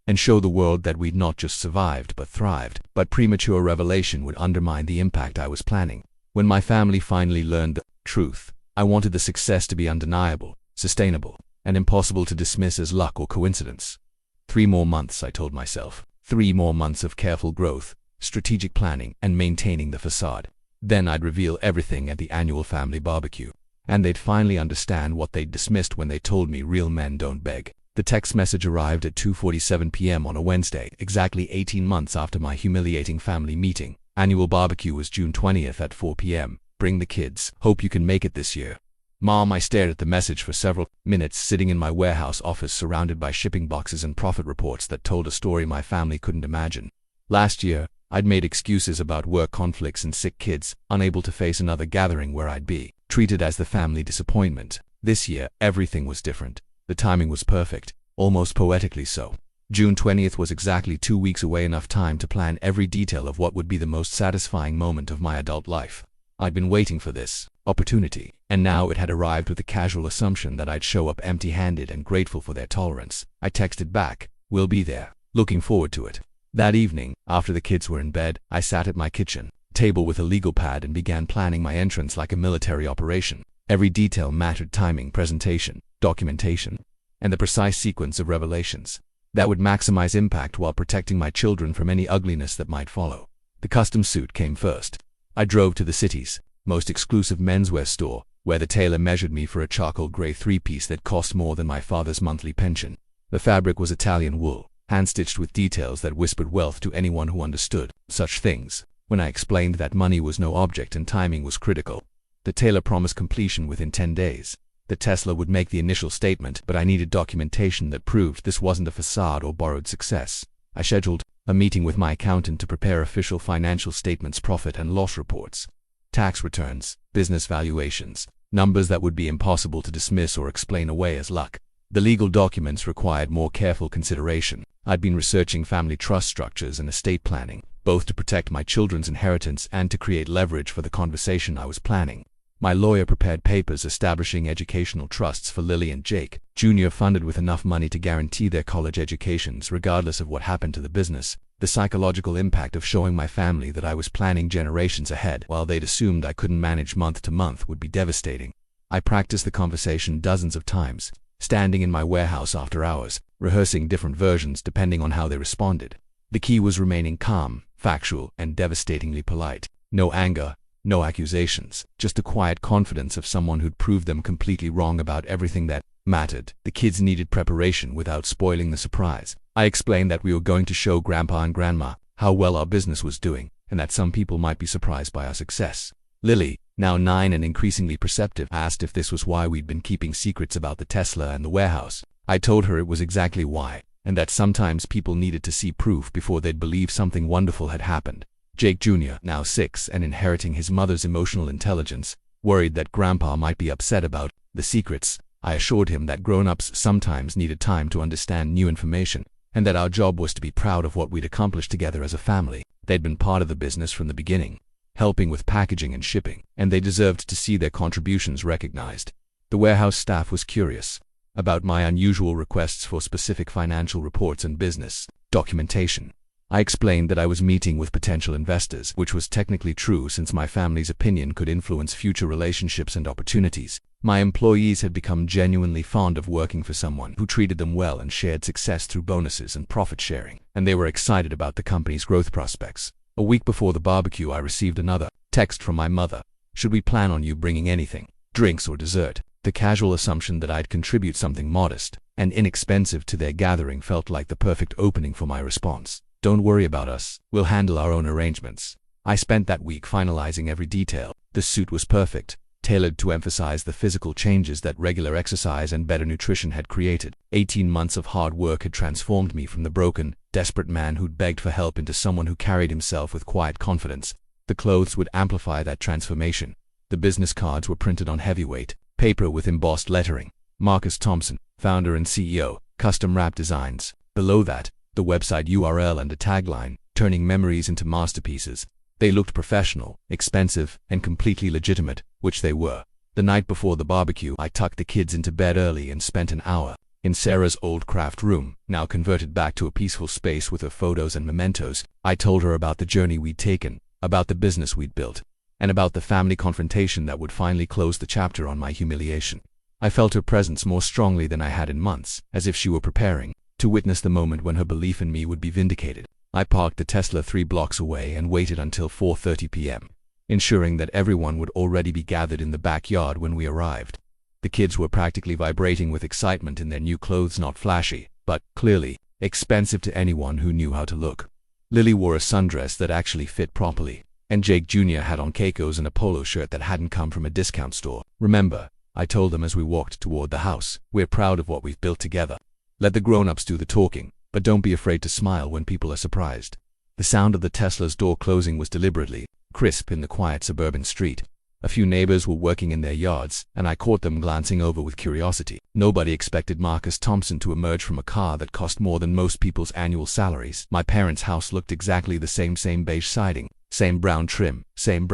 and show the world that we'd not just survived but thrived. But premature revelation would undermine the impact I was planning. When my family finally learned the truth, I wanted the success to be undeniable, sustainable, and impossible to dismiss as luck or coincidence. 3 more months, I told myself. 3 more months of careful growth, strategic planning, and maintaining the facade. Then I'd reveal everything at the annual family barbecue, and they'd finally understand what they'd dismissed when they told me real men don't beg. The text message arrived at 2:47 p.m. on a Wednesday, exactly 18 months after my humiliating family meeting. Annual barbecue was June 20th at 4 p.m. Bring the kids. Hope you can make it this year. Mom, I stared at the message for several minutes, sitting in my warehouse office surrounded by shipping boxes and profit reports that told a story my family couldn't imagine. Last year, I'd made excuses about work conflicts and sick kids, unable to face another gathering where I'd be treated as the family disappointment. This year, everything was different. The timing was perfect, almost poetically so. June 20th was exactly 2 weeks away, enough time to plan every detail of what would be the most satisfying moment of my adult life. I'd been waiting for this opportunity, and now it had arrived with the casual assumption that I'd show up empty-handed and grateful for their tolerance. I texted back, "We'll be there. Looking forward to it." That evening, after the kids were in bed, I sat at my kitchen table with a legal pad and began planning my entrance like a military operation. Every detail mattered: timing, presentation, documentation, and the precise sequence of revelations that would maximize impact while protecting my children from any ugliness that might follow. The custom suit came first. I drove to the city's most exclusive menswear store, where the tailor measured me for a charcoal gray three-piece that cost more than my father's monthly pension. The fabric was Italian wool, hand-stitched with details that whispered wealth to anyone who understood such things. When I explained that money was no object and timing was critical, the tailor promised completion within 10 days. The Tesla would make the initial statement, but I needed documentation that proved this wasn't a facade or borrowed success. I scheduled a meeting with my accountant to prepare official financial statements, profit and loss reports, tax returns, business valuations, numbers that would be impossible to dismiss or explain away as luck. The legal documents required more careful consideration. I'd been researching family trust structures and estate planning, both to protect my children's inheritance and to create leverage for the conversation I was planning. My lawyer prepared papers establishing educational trusts for Lily and Jake Jr., funded with enough money to guarantee their college educations regardless of what happened to the business. The psychological impact of showing my family that I was planning generations ahead while they'd assumed I couldn't manage month to month would be devastating. I practiced the conversation dozens of times, standing in my warehouse after hours, rehearsing different versions depending on how they responded. The key was remaining calm, factual, and devastatingly polite. No anger, no accusations, just a quiet confidence of someone who'd proved them completely wrong about everything that mattered. The kids needed preparation without spoiling the surprise. I explained that we were going to show Grandpa and Grandma how well our business was doing, and that some people might be surprised by our success. Lily, now 9 and increasingly perceptive, asked if this was why we'd been keeping secrets about the Tesla and the warehouse. I told her it was exactly why, and that sometimes people needed to see proof before they'd believe something wonderful had happened. Jake Jr., now 6 and inheriting his mother's emotional intelligence, worried that Grandpa might be upset about the secrets. I assured him that grown-ups sometimes needed time to understand new information, and that our job was to be proud of what we'd accomplished together as a family. They'd been part of the business from the beginning, helping with packaging and shipping, and they deserved to see their contributions recognized. The warehouse staff was curious about my unusual requests for specific financial reports and business documentation. I explained that I was meeting with potential investors, which was technically true since my family's opinion could influence future relationships and opportunities. My employees had become genuinely fond of working for someone who treated them well and shared success through bonuses and profit sharing, and they were excited about the company's growth prospects. A week before the barbecue, I received another text from my mother. Should we plan on you bringing anything, drinks or dessert? The casual assumption that I'd contribute something modest and inexpensive to their gathering felt like the perfect opening for my response. Don't worry about us, we'll handle our own arrangements. I spent that week finalizing every detail. The suit was perfect, tailored to emphasize the physical changes that regular exercise and better nutrition had created. 18 months of hard work had transformed me from the broken, desperate man who'd begged for help into someone who carried himself with quiet confidence. The clothes would amplify that transformation. The business cards were printed on heavyweight paper with embossed lettering. Marcus Thompson, founder and CEO, custom wrap designs. Below that, the website URL and a tagline, turning memories into masterpieces. They looked professional, expensive, and completely legitimate, which they were. The night before the barbecue, I tucked the kids into bed early and spent an hour in Sarah's old craft room, now converted back to a peaceful space with her photos and mementos. I told her about the journey we'd taken, about the business we'd built, and about the family confrontation that would finally close the chapter on my humiliation. I felt her presence more strongly than I had in months, as if she were preparing to witness the moment when her belief in me would be vindicated. I parked the Tesla 3 blocks away and waited until 4:30 p.m., ensuring that everyone would already be gathered in the backyard when we arrived. The kids were practically vibrating with excitement in their new clothes, not flashy, but clearly expensive to anyone who knew how to look. Lily wore a sundress that actually fit properly, and Jake Jr. had on Caicos and a polo shirt that hadn't come from a discount store. Remember, I told them as we walked toward the house, we're proud of what we've built together. Let the grown-ups do the talking, but don't be afraid to smile when people are surprised. The sound of the Tesla's door closing was deliberately crisp in the quiet suburban street. A few neighbors were working in their yards, and I caught them glancing over with curiosity. Nobody expected Marcus Thompson to emerge from a car that cost more than most people's annual salaries. My parents' house looked exactly the same beige siding, same brown trim, same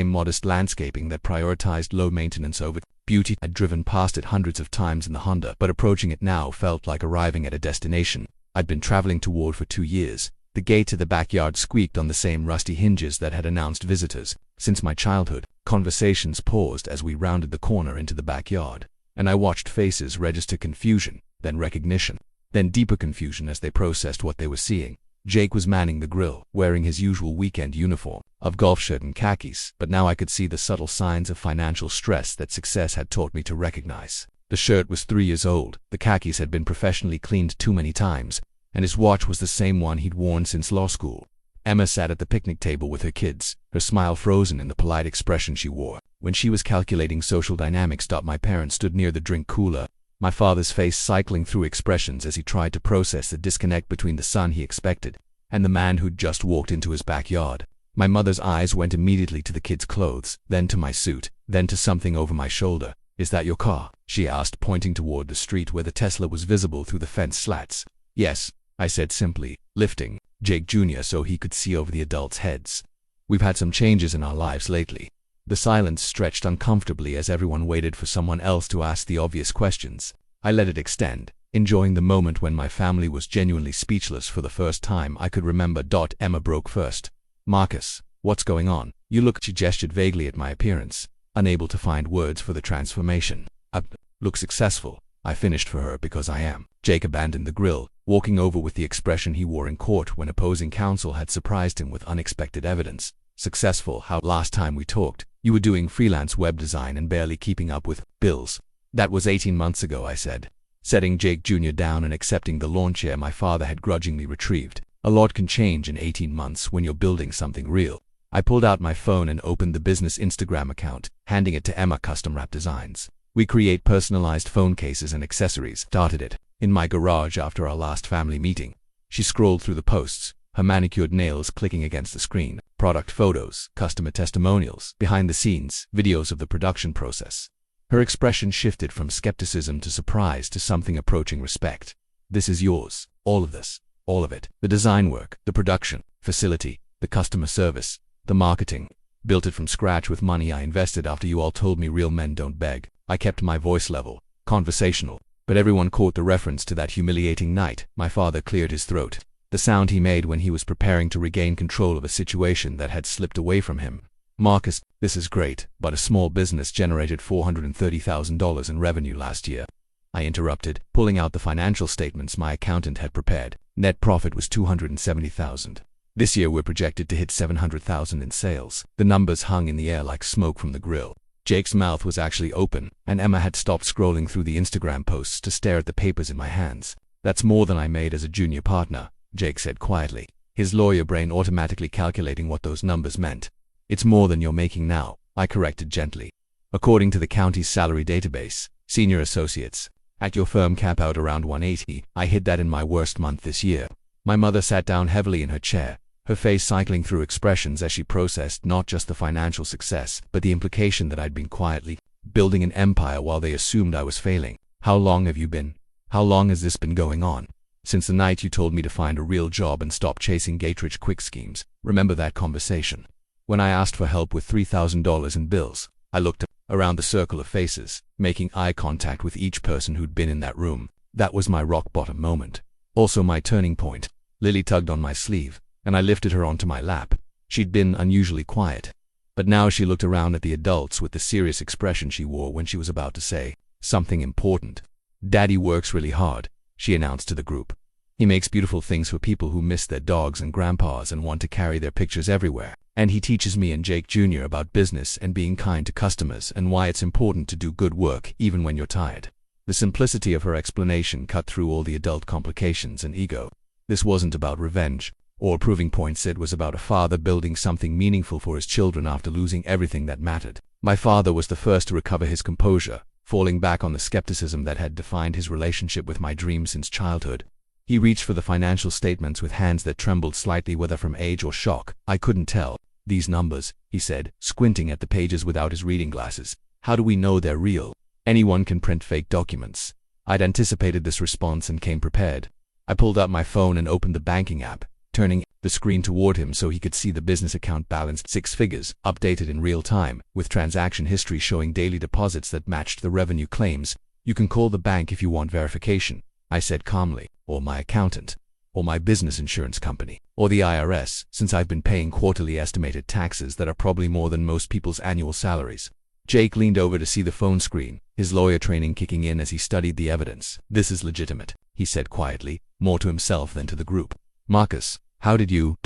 modest landscaping that prioritized low maintenance over beauty. I'd driven past it hundreds of times in the Honda, but approaching it now felt like arriving at a destination I'd been traveling toward for 2 years. The gate to the backyard squeaked on the same rusty hinges that had announced visitors since my childhood. Conversations paused as we rounded the corner into the backyard. and I watched faces register confusion, then recognition, then deeper confusion as they processed what they were seeing. Jake was manning the grill, wearing his usual weekend uniform of golf shirt and khakis, but now I could see the subtle signs of financial stress that success had taught me to recognize. The shirt was 3 years old, the khakis had been professionally cleaned too many times, and his watch was the same one he'd worn since law school. Emma sat at the picnic table with her kids, her smile frozen in the polite expression she wore. When she was calculating social dynamics. My parents stood near the drink cooler, my father's face cycling through expressions as he tried to process the disconnect between the son he expected and the man who'd just walked into his backyard. My mother's eyes went immediately to the kids' clothes, then to my suit, then to something over my shoulder. "Is that your car?" she asked, pointing toward the street where the Tesla was visible through the fence slats. "Yes," I said simply, lifting Jake Jr. so he could see over the adults' heads. "We've had some changes in our lives lately." The silence stretched uncomfortably as everyone waited for someone else to ask the obvious questions. I let it extend, enjoying the moment when my family was genuinely speechless for the first time I could remember. Emma broke first. "Marcus, what's going on? You look—" She gestured vaguely at my appearance, unable to find words for the transformation. "I look successful," I finished for her, "because I am." Jake abandoned the grill, walking over with the expression he wore in court when opposing counsel had surprised him with unexpected evidence. "Successful? How? Last time we talked, you were doing freelance web design and barely keeping up with bills." "That was 18 months ago," I said, setting Jake Jr. down and accepting the lawn chair my father had grudgingly retrieved. "A lot can change in 18 months when you're building something real." I pulled out my phone and opened the business Instagram account, handing it to Emma. "Custom wrap designs. We create personalized phone cases and accessories." Started it in my garage after our last family meeting. She scrolled through the posts, her manicured nails clicking against the screen. Product photos, customer testimonials, behind the scenes, videos of the production process. Her expression shifted from skepticism to surprise to something approaching respect. "This is yours. All of this. All of it. The design work, the production facility, the customer service, the marketing. Built it from scratch with money I invested after you all told me real men don't beg." I kept my voice level, conversational, but everyone caught the reference to that humiliating night. My father cleared his throat, the sound he made when he was preparing to regain control of a situation that had slipped away from him. "Marcus, this is great, but a small business generated $430,000 in revenue last year." I interrupted, pulling out the financial statements my accountant had prepared. "Net profit was $270,000. This year we're projected to hit $700,000 in sales." The numbers hung in the air like smoke from the grill. Jake's mouth was actually open, and Emma had stopped scrolling through the Instagram posts to stare at the papers in my hands. "That's more than I made as a junior partner," Jake said quietly, his lawyer brain automatically calculating what those numbers meant. "It's more than you're making now," I corrected gently. "According to the county's salary database, senior associates at your firm cap out around 180. I hit that in my worst month this year." My mother sat down heavily in her chair, her face cycling through expressions as she processed not just the financial success, but the implication that I'd been quietly building an empire while they assumed I was failing. "How long have you been? How long has this been going on?" "Since the night you told me to find a real job and stop chasing get-rich-quick schemes." Remember that conversation? When I asked for help with $3,000 in bills, I looked around the circle of faces, making eye contact with each person who'd been in that room. That was my rock-bottom moment. Also my turning point. Lily tugged on my sleeve, and I lifted her onto my lap. She'd been unusually quiet, but now she looked around at the adults with the serious expression she wore when she was about to say something important. "Daddy works really hard," she announced to the group. "He makes beautiful things for people who miss their dogs and grandpas and want to carry their pictures everywhere. And he teaches me and Jake Jr. about business and being kind to customers and why it's important to do good work even when you're tired." The simplicity of her explanation cut through all the adult complications and ego. This wasn't about revenge or proving points. It was about a father building something meaningful for his children after losing everything that mattered. My father was the first to recover his composure, falling back on the skepticism that had defined his relationship with my dreams since childhood. He reached for the financial statements with hands that trembled slightly, whether from age or shock. "I couldn't tell. These numbers," he said, squinting at the pages without his reading glasses. "How do we know they're real? Anyone can print fake documents." I'd anticipated this response and came prepared. I pulled out my phone and opened the banking app, turning the screen toward him so he could see the business account balance, 6 figures, updated in real time, with transaction history showing daily deposits that matched the revenue claims. "You can call the bank if you want verification," I said calmly, "or my accountant, or my business insurance company, or the IRS, since I've been paying quarterly estimated taxes that are probably more than most people's annual salaries." Jake leaned over to see the phone screen, his lawyer training kicking in as he studied the evidence. "This is legitimate," he said quietly, more to himself than to the group. "Marcus, how did you...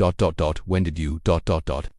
when did you...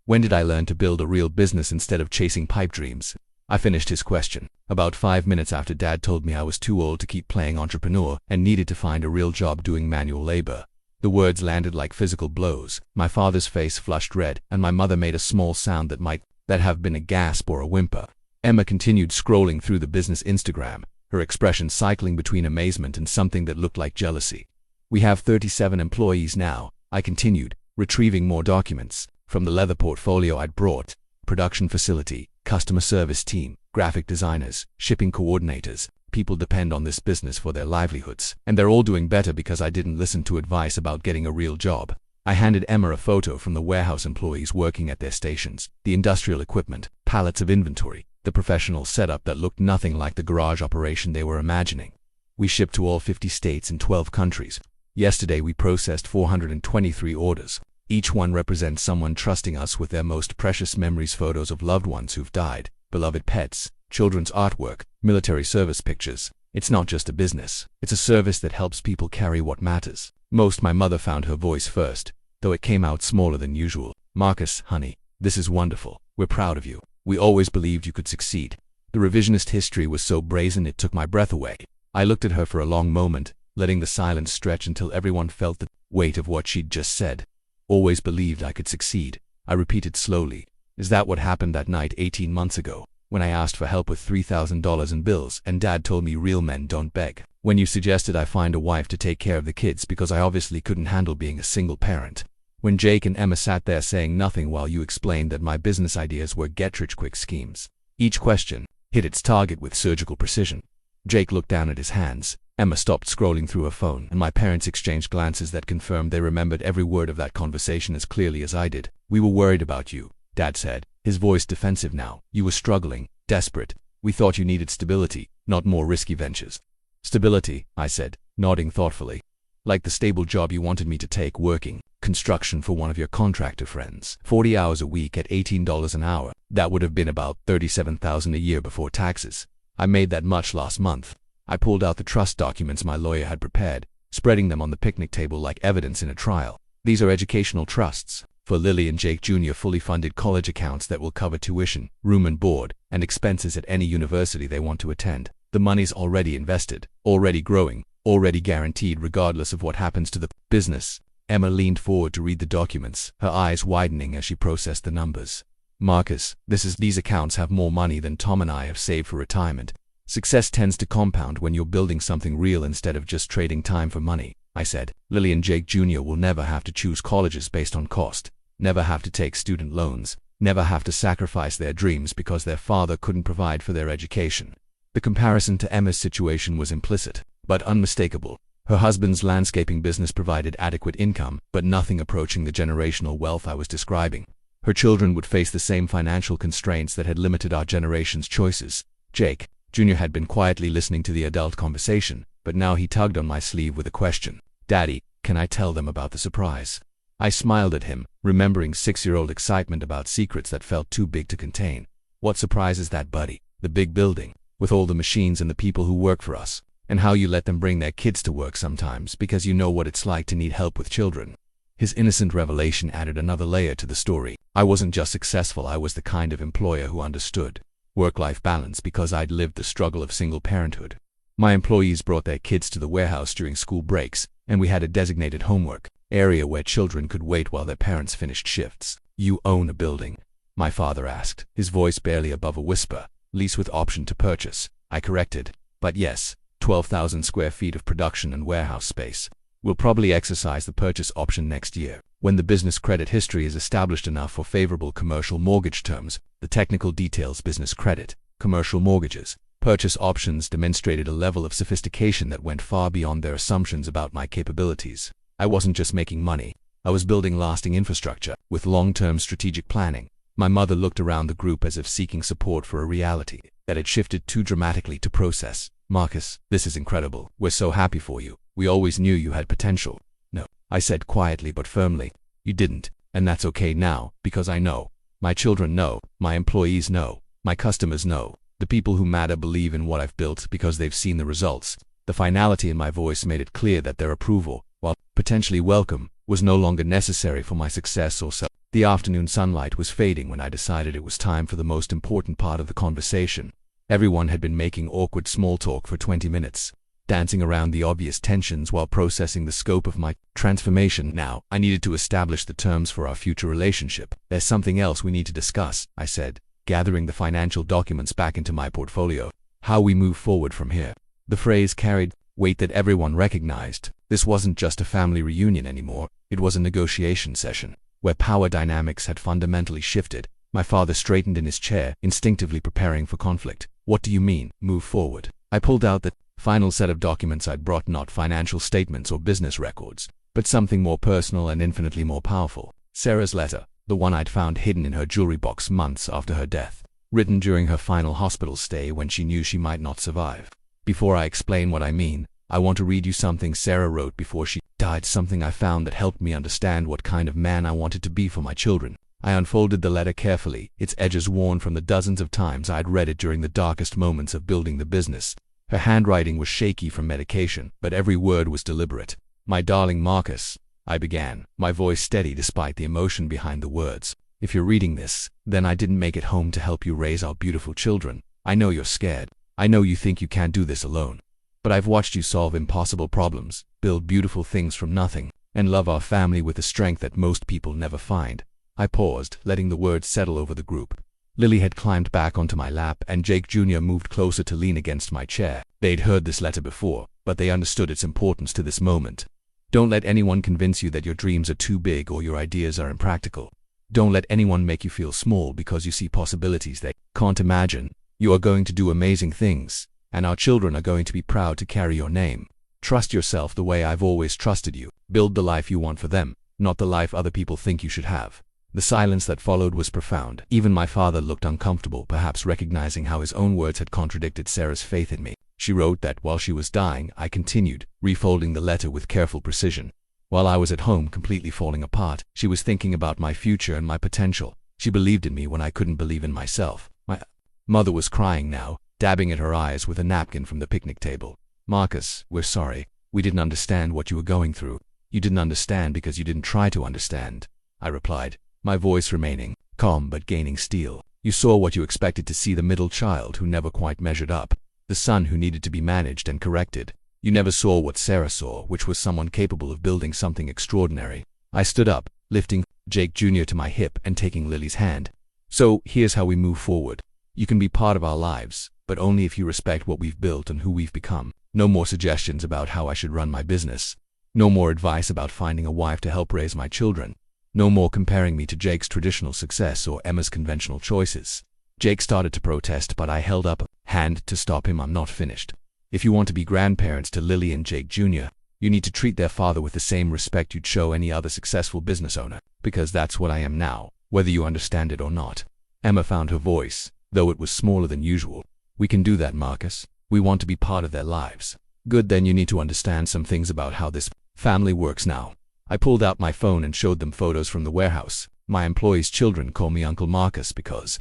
when did I learn to build a real business instead of chasing pipe dreams?" I finished his question about 5 minutes after Dad told me I was too old to keep playing entrepreneur and needed to find a real job doing manual labor. The words landed like physical blows. My father's face flushed red, and my mother made a small sound that might have been a gasp or a whimper. Emma continued scrolling through the business Instagram, her expression cycling between amazement and something that looked like jealousy. "We have 37 employees now," I continued, retrieving more documents from the leather portfolio I'd brought. "Production facility, customer service team, graphic designers, shipping coordinators. People depend on this business for their livelihoods, and they're all doing better because I didn't listen to advice about getting a real job." I handed Emma a photo from the warehouse employees working at their stations, the industrial equipment, pallets of inventory, the professional setup that looked nothing like the garage operation they were imagining. "We ship to all 50 states and 12 countries. Yesterday we processed 423 orders. Each one represents someone trusting us with their most precious memories, photos of loved ones who've died, beloved pets, children's artwork, military service pictures. It's not just a business. It's a service that helps people carry what matters most." My mother found her voice first, though it came out smaller than usual. "Marcus, honey, this is wonderful. We're proud of you. We always believed you could succeed." The revisionist history was so brazen it took my breath away. I looked at her for a long moment, letting the silence stretch until everyone felt the weight of what she'd just said. "Always believed I could succeed," I repeated slowly. "Is that what happened that night 18 months ago, when I asked for help with $3,000 in bills and Dad told me real men don't beg? When you suggested I find a wife to take care of the kids because I obviously couldn't handle being a single parent? When Jake and Emma sat there saying nothing while you explained that my business ideas were get-rich-quick schemes?" Each question hit its target with surgical precision. Jake looked down at his hands. Emma stopped scrolling through her phone, and my parents exchanged glances that confirmed they remembered every word of that conversation as clearly as I did. "We were worried about you," Dad said, his voice defensive now. "You were struggling, desperate. We thought you needed stability, not more risky ventures." "Stability," I said, nodding thoughtfully. "Like the stable job you wanted me to take, working construction for one of your contractor friends. 40 hours a week at $18 an hour. That would have been about $37,000 a year before taxes. I made that much last month." I pulled out the trust documents my lawyer had prepared, spreading them on the picnic table like evidence in a trial. "These are educational trusts for Lily and Jake Jr. fully funded college accounts that will cover tuition, room and board, and expenses at any university they want to attend. The money's already invested, already growing, already guaranteed regardless of what happens to the business." Emma leaned forward to read the documents, her eyes widening as she processed the numbers. "Marcus, these accounts have more money than Tom and I have saved for retirement. Success tends to compound when you're building something real instead of just trading time for money," I said. "Lily and Jake Jr. will never have to choose colleges based on cost, never have to take student loans, never have to sacrifice their dreams because their father couldn't provide for their education." The comparison to Emma's situation was implicit, but unmistakable. Her husband's landscaping business provided adequate income, but nothing approaching the generational wealth I was describing. Her children would face the same financial constraints that had limited our generation's choices. Jake Jr. had been quietly listening to the adult conversation, but now he tugged on my sleeve with a question. "Daddy, can I tell them about the surprise?" I smiled at him, remembering 6-year-old excitement about secrets that felt too big to contain. "What surprise is that, buddy?" "The big building, with all the machines and the people who work for us, and how you let them bring their kids to work sometimes because you know what it's like to need help with children." His innocent revelation added another layer to the story. I wasn't just successful, I was the kind of employer who understood work-life balance because I'd lived the struggle of single parenthood. My employees brought their kids to the warehouse during school breaks, and we had a designated homework area where children could wait while their parents finished shifts. "You own a building?" my father asked, his voice barely above a whisper. "Lease with option to purchase," I corrected. "But yes, 12,000 square feet of production and warehouse space. We'll probably exercise the purchase option next year, when the business credit history is established enough for favorable commercial mortgage terms." The technical details: business credit, commercial mortgages, purchase options demonstrated a level of sophistication that went far beyond their assumptions about my capabilities. I wasn't just making money, I was building lasting infrastructure, with long-term strategic planning. My mother looked around the group as if seeking support for a reality that had shifted too dramatically to process. "Marcus, this is incredible. We're so happy for you. We always knew you had potential." "No," I said quietly but firmly. "You didn't, and that's okay now, because I know. My children know, my employees know, My customers know. The people who matter believe in what I've built because they've seen the results. The finality in my voice made it clear that their approval, while potentially welcome, was no longer necessary for my success or success. The afternoon sunlight was fading when I decided it was time for the most important part of the conversation. Everyone had been making awkward small talk for 20 minutes, dancing around the obvious tensions while processing the scope of my transformation. Now, I needed to establish the terms for our future relationship. There's something else we need to discuss, I said, gathering the financial documents back into my portfolio. How we move forward from here. The phrase carried weight that everyone recognized. This wasn't just a family reunion anymore. It was a negotiation session, where power dynamics had fundamentally shifted. My father straightened in his chair, instinctively preparing for conflict. What do you mean, move forward? I pulled out the final set of documents I'd brought, not financial statements or business records, but something more personal and infinitely more powerful. Sarah's letter, the one I'd found hidden in her jewelry box months after her death, written during her final hospital stay when she knew she might not survive. Before I explain what I mean, I want to read you something Sarah wrote before she died, something I found that helped me understand what kind of man I wanted to be for my children. I unfolded the letter carefully, its edges worn from the dozens of times I'd read it during the darkest moments of building the business. Her handwriting was shaky from medication, but every word was deliberate. My darling Marcus, I began, my voice steady despite the emotion behind the words. If you're reading this, then I didn't make it home to help you raise our beautiful children. I know you're scared. I know you think you can't do this alone. But I've watched you solve impossible problems, build beautiful things from nothing, and love our family with a strength that most people never find. I paused, letting the words settle over the group. Lily had climbed back onto my lap, and Jake Jr. moved closer to lean against my chair. They'd heard this letter before, but they understood its importance to this moment. Don't let anyone convince you that your dreams are too big or your ideas are impractical. Don't let anyone make you feel small because you see possibilities they can't imagine. You are going to do amazing things, and our children are going to be proud to carry your name. Trust yourself the way I've always trusted you. Build the life you want for them, not the life other people think you should have. The silence that followed was profound. Even my father looked uncomfortable, perhaps recognizing how his own words had contradicted Sarah's faith in me. She wrote that while she was dying, I continued, refolding the letter with careful precision. While I was at home completely falling apart, she was thinking about my future and my potential. She believed in me when I couldn't believe in myself. My mother was crying now, dabbing at her eyes with a napkin from the picnic table. Marcus, we're sorry. We didn't understand what you were going through. You didn't understand because you didn't try to understand, I replied, my voice remaining calm but gaining steel. You saw what you expected to see, the middle child who never quite measured up, the son who needed to be managed and corrected. You never saw what Sarah saw, which was someone capable of building something extraordinary. I stood up, lifting Jake Jr. to my hip and taking Lily's hand. So, here's how we move forward. You can be part of our lives, but only if you respect what we've built and who we've become. No more suggestions about how I should run my business. No more advice about finding a wife to help raise my children. No more comparing me to Jake's traditional success or Emma's conventional choices. Jake started to protest, but I held up a hand to stop him. I'm not finished. If you want to be grandparents to Lily and Jake Jr., you need to treat their father with the same respect you'd show any other successful business owner, because that's what I am now, whether you understand it or not. Emma found her voice, though it was smaller than usual. We can do that, Marcus. We want to be part of their lives. Good, then you need to understand some things about how this family works now. I pulled out my phone and showed them photos from the warehouse. My employees' children call me Uncle Marcus because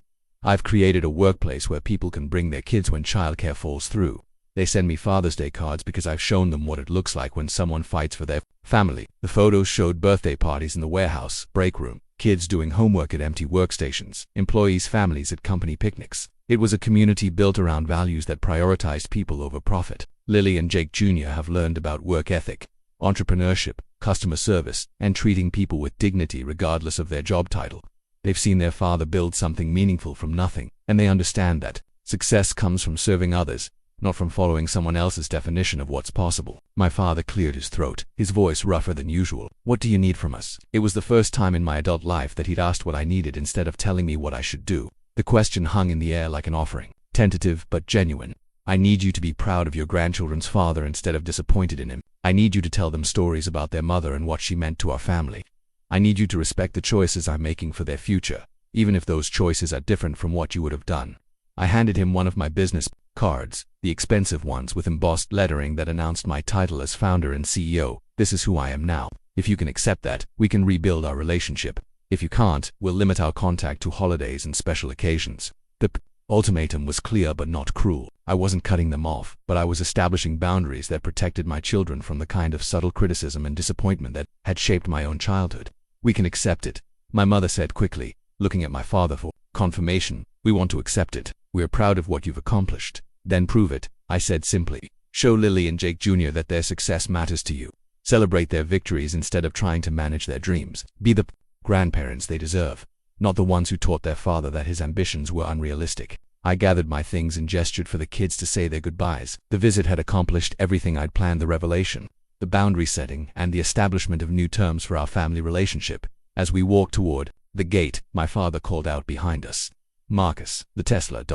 I've created a workplace where people can bring their kids when childcare falls through. They send me Father's Day cards because I've shown them what it looks like when someone fights for their family. The photos showed birthday parties in the warehouse, break room, kids doing homework at empty workstations, employees' families at company picnics. It was a community built around values that prioritized people over profit. Lily and Jake Jr. have learned about work ethic, entrepreneurship, customer service, and treating people with dignity regardless of their job title. They've seen their father build something meaningful from nothing, and they understand that success comes from serving others, not from following someone else's definition of what's possible. My father cleared his throat, his voice rougher than usual. What do you need from us? It was the first time in my adult life that he'd asked what I needed instead of telling me what I should do. The question hung in the air like an offering, tentative but genuine. I need you to be proud of your grandchildren's father instead of disappointed in him. I need you to tell them stories about their mother and what she meant to our family. I need you to respect the choices I'm making for their future, even if those choices are different from what you would have done. I handed him one of my business cards, the expensive ones with embossed lettering that announced my title as founder and CEO. This is who I am now. If you can accept that, we can rebuild our relationship. If you can't, we'll limit our contact to holidays and special occasions. The ultimatum was clear but not cruel. I wasn't cutting them off, but I was establishing boundaries that protected my children from the kind of subtle criticism and disappointment that had shaped my own childhood. "We can accept it," my mother said quickly, looking at my father for confirmation. "We want to accept it. We're proud of what you've accomplished." "Then prove it," I said simply. "Show Lily and Jake Jr. that their success matters to you. Celebrate their victories instead of trying to manage their dreams. Be the grandparents they deserve, not the ones who taught their father that his ambitions were unrealistic." I gathered my things and gestured for the kids to say their goodbyes. The visit had accomplished everything I'd planned: the revelation, the boundary setting, and the establishment of new terms for our family relationship. As we walked toward the gate, my father called out behind us, "Marcus, the Tesla ...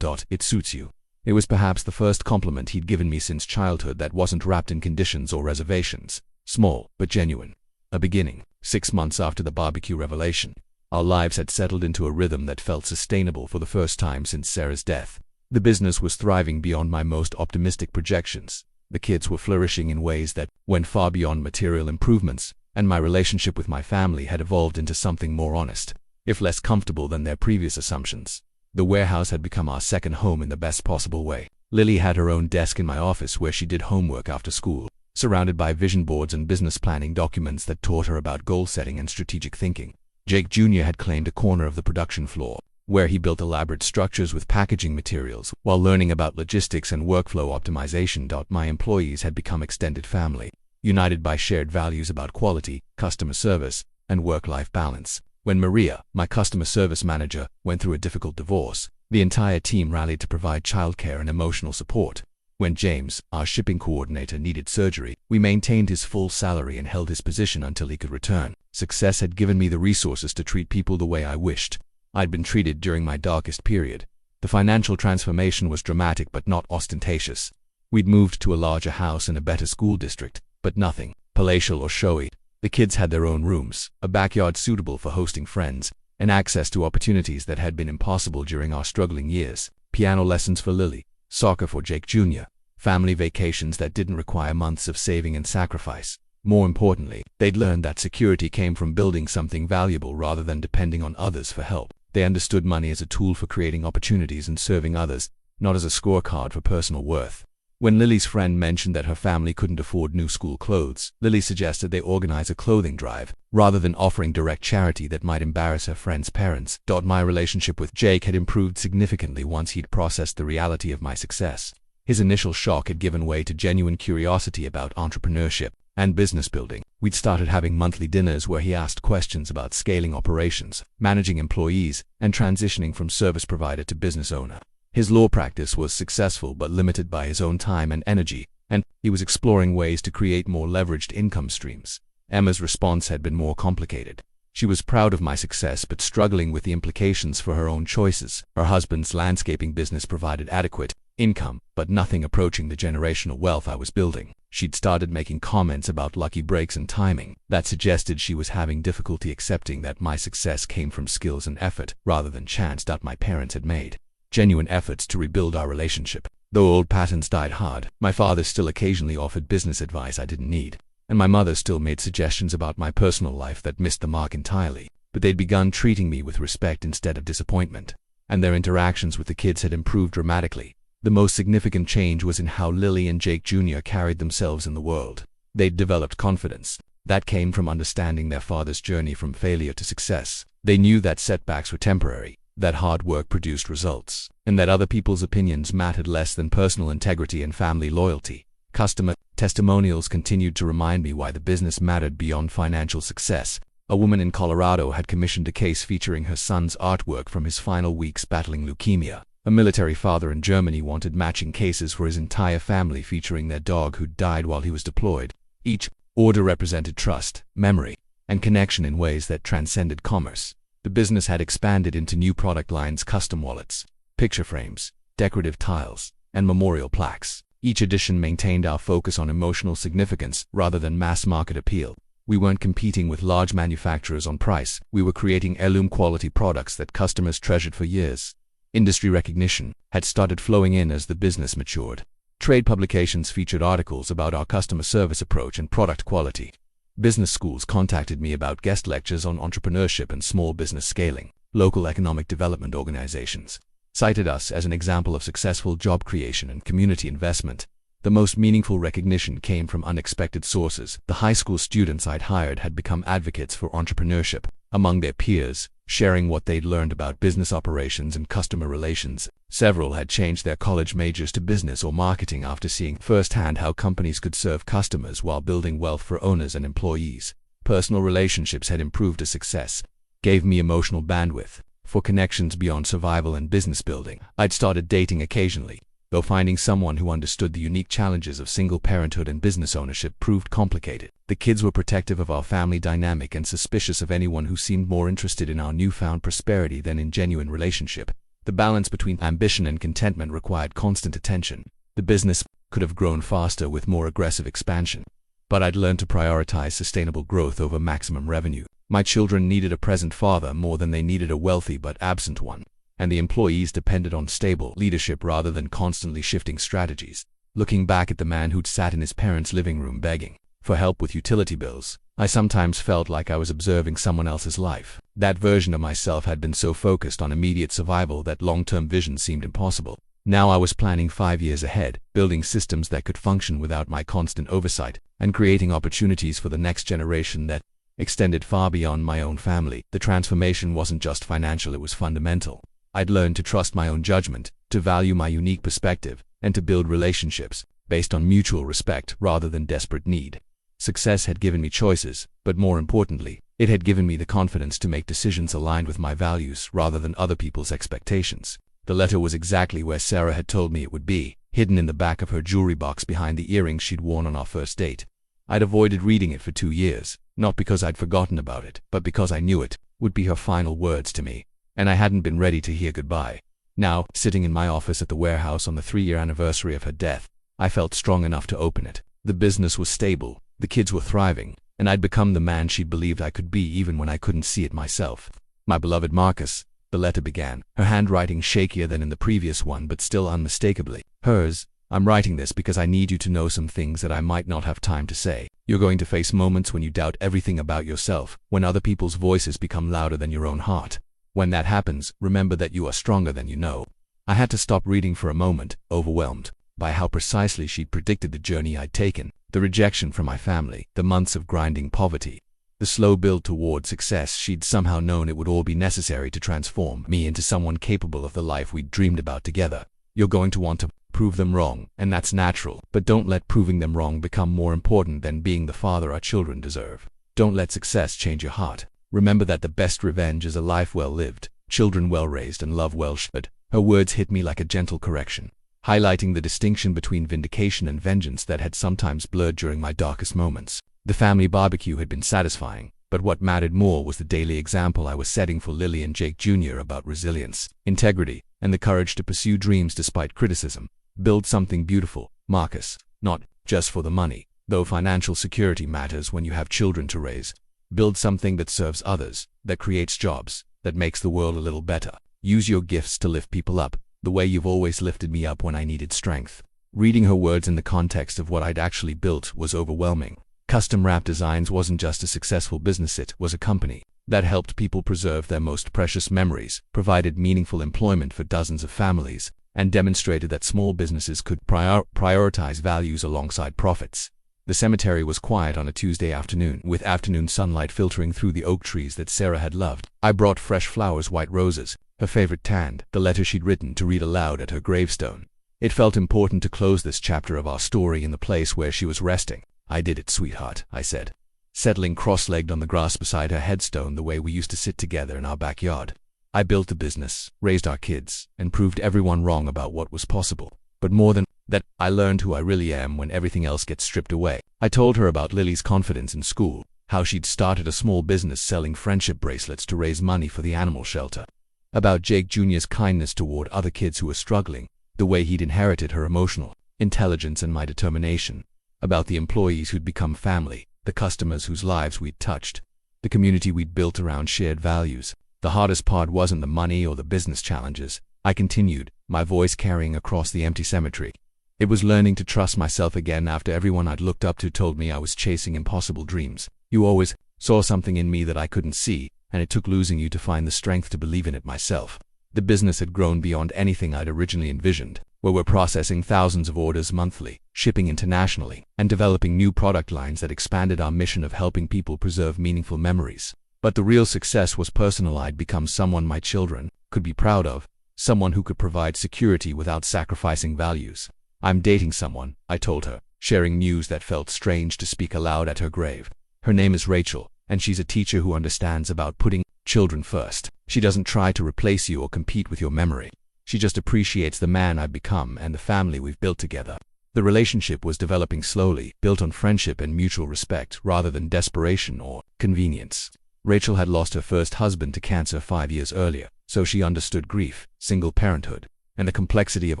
it suits you." It was perhaps the first compliment he'd given me since childhood that wasn't wrapped in conditions or reservations. Small, but genuine. A beginning. 6 months after the barbecue revelation, our lives had settled into a rhythm that felt sustainable for the first time since Sarah's death. The business was thriving beyond my most optimistic projections. The kids were flourishing in ways that went far beyond material improvements, and my relationship with my family had evolved into something more honest, if less comfortable than their previous assumptions. The warehouse had become our second home in the best possible way. Lily had her own desk in my office where she did homework after school, surrounded by vision boards and business planning documents that taught her about goal setting and strategic thinking. Jake Jr. had claimed a corner of the production floor, where he built elaborate structures with packaging materials while learning about logistics and workflow optimization. My employees had become extended family, united by shared values about quality, customer service, and work-life balance. When Maria, my customer service manager, went through a difficult divorce, the entire team rallied to provide childcare and emotional support. When James, our shipping coordinator, needed surgery, we maintained his full salary and held his position until he could return. Success had given me the resources to treat people the way I wished I'd been treated during my darkest period. The financial transformation was dramatic but not ostentatious. We'd moved to a larger house in a better school district, but nothing palatial or showy. The kids had their own rooms, a backyard suitable for hosting friends, and access to opportunities that had been impossible during our struggling years. Piano lessons for Lily, soccer for Jake Jr., family vacations that didn't require months of saving and sacrifice. More importantly, they'd learned that security came from building something valuable rather than depending on others for help. They understood money as a tool for creating opportunities and serving others, not as a scorecard for personal worth. When Lily's friend mentioned that her family couldn't afford new school clothes, Lily suggested they organize a clothing drive, rather than offering direct charity that might embarrass her friend's parents. My relationship with Jake had improved significantly once he'd processed the reality of my success. His initial shock had given way to genuine curiosity about entrepreneurship and business building. We'd started having monthly dinners where he asked questions about scaling operations, managing employees, and transitioning from service provider to business owner. His law practice was successful but limited by his own time and energy, and he was exploring ways to create more leveraged income streams. Emma's response had been more complicated. She was proud of my success but struggling with the implications for her own choices. Her husband's landscaping business provided adequate income, but nothing approaching the generational wealth I was building. She'd started making comments about lucky breaks and timing that suggested she was having difficulty accepting that my success came from skills and effort rather than chance. My parents had made genuine efforts to rebuild our relationship. Though old patterns died hard, my father still occasionally offered business advice I didn't need, and my mother still made suggestions about my personal life that missed the mark entirely. But they'd begun treating me with respect instead of disappointment, and their interactions with the kids had improved dramatically. The most significant change was in how Lily and Jake Jr. carried themselves in the world. They'd developed confidence that came from understanding their father's journey from failure to success. They knew that setbacks were temporary, that hard work produced results, and that other people's opinions mattered less than personal integrity and family loyalty. Customer testimonials continued to remind me why the business mattered beyond financial success. A woman in Colorado had commissioned a case featuring her son's artwork from his final weeks battling leukemia. A military father in Germany wanted matching cases for his entire family featuring their dog who died while he was deployed. Each order represented trust, memory, and connection in ways that transcended commerce. The business had expanded into new product lines: custom wallets, picture frames, decorative tiles, and memorial plaques. Each edition maintained our focus on emotional significance rather than mass market appeal. We weren't competing with large manufacturers on price. We were creating heirloom quality products that customers treasured for years. Industry recognition had started flowing in as the business matured. Trade publications featured articles about our customer service approach and product quality. Business schools contacted me about guest lectures on entrepreneurship and small business scaling. Local economic development organizations cited us as an example of successful job creation and community investment. The most meaningful recognition came from unexpected sources. The high school students I'd hired had become advocates for entrepreneurship among their peers, sharing what they'd learned about business operations and customer relations. Several had changed their college majors to business or marketing after seeing firsthand how companies could serve customers while building wealth for owners and employees. Personal relationships had improved to success, gave me emotional bandwidth for connections beyond survival and business building. I'd started dating occasionally, though finding someone who understood the unique challenges of single parenthood and business ownership proved complicated. The kids were protective of our family dynamic and suspicious of anyone who seemed more interested in our newfound prosperity than in genuine relationship. The balance between ambition and contentment required constant attention. The business could have grown faster with more aggressive expansion, but I'd learned to prioritize sustainable growth over maximum revenue. My children needed a present father more than they needed a wealthy but absent one, and the employees depended on stable leadership rather than constantly shifting strategies. Looking back at the man who'd sat in his parents' living room begging for help with utility bills, I sometimes felt like I was observing someone else's life. That version of myself had been so focused on immediate survival that long-term vision seemed impossible. Now I was planning 5 years ahead, building systems that could function without my constant oversight, and creating opportunities for the next generation that extended far beyond my own family. The transformation wasn't just financial, it was fundamental. I'd learned to trust my own judgment, to value my unique perspective, and to build relationships based on mutual respect rather than desperate need. Success had given me choices, but more importantly, it had given me the confidence to make decisions aligned with my values rather than other people's expectations. The letter was exactly where Sarah had told me it would be, hidden in the back of her jewelry box behind the earrings she'd worn on our first date. I'd avoided reading it for 2 years, not because I'd forgotten about it, but because I knew it would be her final words to me, and I hadn't been ready to hear goodbye. Now, sitting in my office at the warehouse on the 3-year anniversary of her death, I felt strong enough to open it. The business was stable, the kids were thriving, and I'd become the man she'd believed I could be even when I couldn't see it myself. My beloved Marcus, the letter began, her handwriting shakier than in the previous one but still unmistakably hers. I'm writing this because I need you to know some things that I might not have time to say. You're going to face moments when you doubt everything about yourself, when other people's voices become louder than your own heart. When that happens, remember that you are stronger than you know. I had to stop reading for a moment, overwhelmed by how precisely she'd predicted the journey I'd taken, the rejection from my family, the months of grinding poverty, the slow build toward success. She'd somehow known it would all be necessary to transform me into someone capable of the life we'd dreamed about together. You're going to want to prove them wrong, and that's natural, but don't let proving them wrong become more important than being the father our children deserve. Don't let success change your heart. Remember that the best revenge is a life well lived, children well raised, and love well shared. Her words hit me like a gentle correction, highlighting the distinction between vindication and vengeance that had sometimes blurred during my darkest moments. The family barbecue had been satisfying, but what mattered more was the daily example I was setting for Lily and Jake Jr. about resilience, integrity, and the courage to pursue dreams despite criticism. Build something beautiful, Marcus, not just for the money, though financial security matters when you have children to raise. Build something that serves others, that creates jobs, that makes the world a little better. Use your gifts to lift people up, the way you've always lifted me up when I needed strength. Reading her words in the context of what I'd actually built was overwhelming. Custom Wrap Designs wasn't just a successful business, it was a company that helped people preserve their most precious memories, provided meaningful employment for dozens of families, and demonstrated that small businesses could prioritize values alongside profits. The cemetery was quiet on a Tuesday afternoon, with afternoon sunlight filtering through the oak trees that Sarah had loved. I brought fresh flowers, white roses, her favorite tanned, the letter she'd written to read aloud at her gravestone. It felt important to close this chapter of our story in the place where she was resting. I did it, sweetheart, I said, settling cross-legged on the grass beside her headstone the way we used to sit together in our backyard. I built a business, raised our kids, and proved everyone wrong about what was possible. But more than that, I learned who I really am when everything else gets stripped away. I told her about Lily's confidence in school, how she'd started a small business selling friendship bracelets to raise money for the animal shelter, about Jake Jr.'s kindness toward other kids who were struggling, the way he'd inherited her emotional intelligence and my determination, about the employees who'd become family, the customers whose lives we'd touched, the community we'd built around shared values. The hardest part wasn't the money or the business challenges, I continued, my voice carrying across the empty cemetery. It was learning to trust myself again after everyone I'd looked up to told me I was chasing impossible dreams. You always saw something in me that I couldn't see, and it took losing you to find the strength to believe in it myself. The business had grown beyond anything I'd originally envisioned, where we're processing thousands of orders monthly, shipping internationally, and developing new product lines that expanded our mission of helping people preserve meaningful memories. But the real success was personal. I'd become someone my children could be proud of, someone who could provide security without sacrificing values. I'm dating someone, I told her, sharing news that felt strange to speak aloud at her grave. Her name is Rachel, and she's a teacher who understands about putting children first. She doesn't try to replace you or compete with your memory. She just appreciates the man I've become and the family we've built together. The relationship was developing slowly, built on friendship and mutual respect rather than desperation or convenience. Rachel had lost her first husband to cancer 5 years earlier, so she understood grief, single parenthood, and the complexity of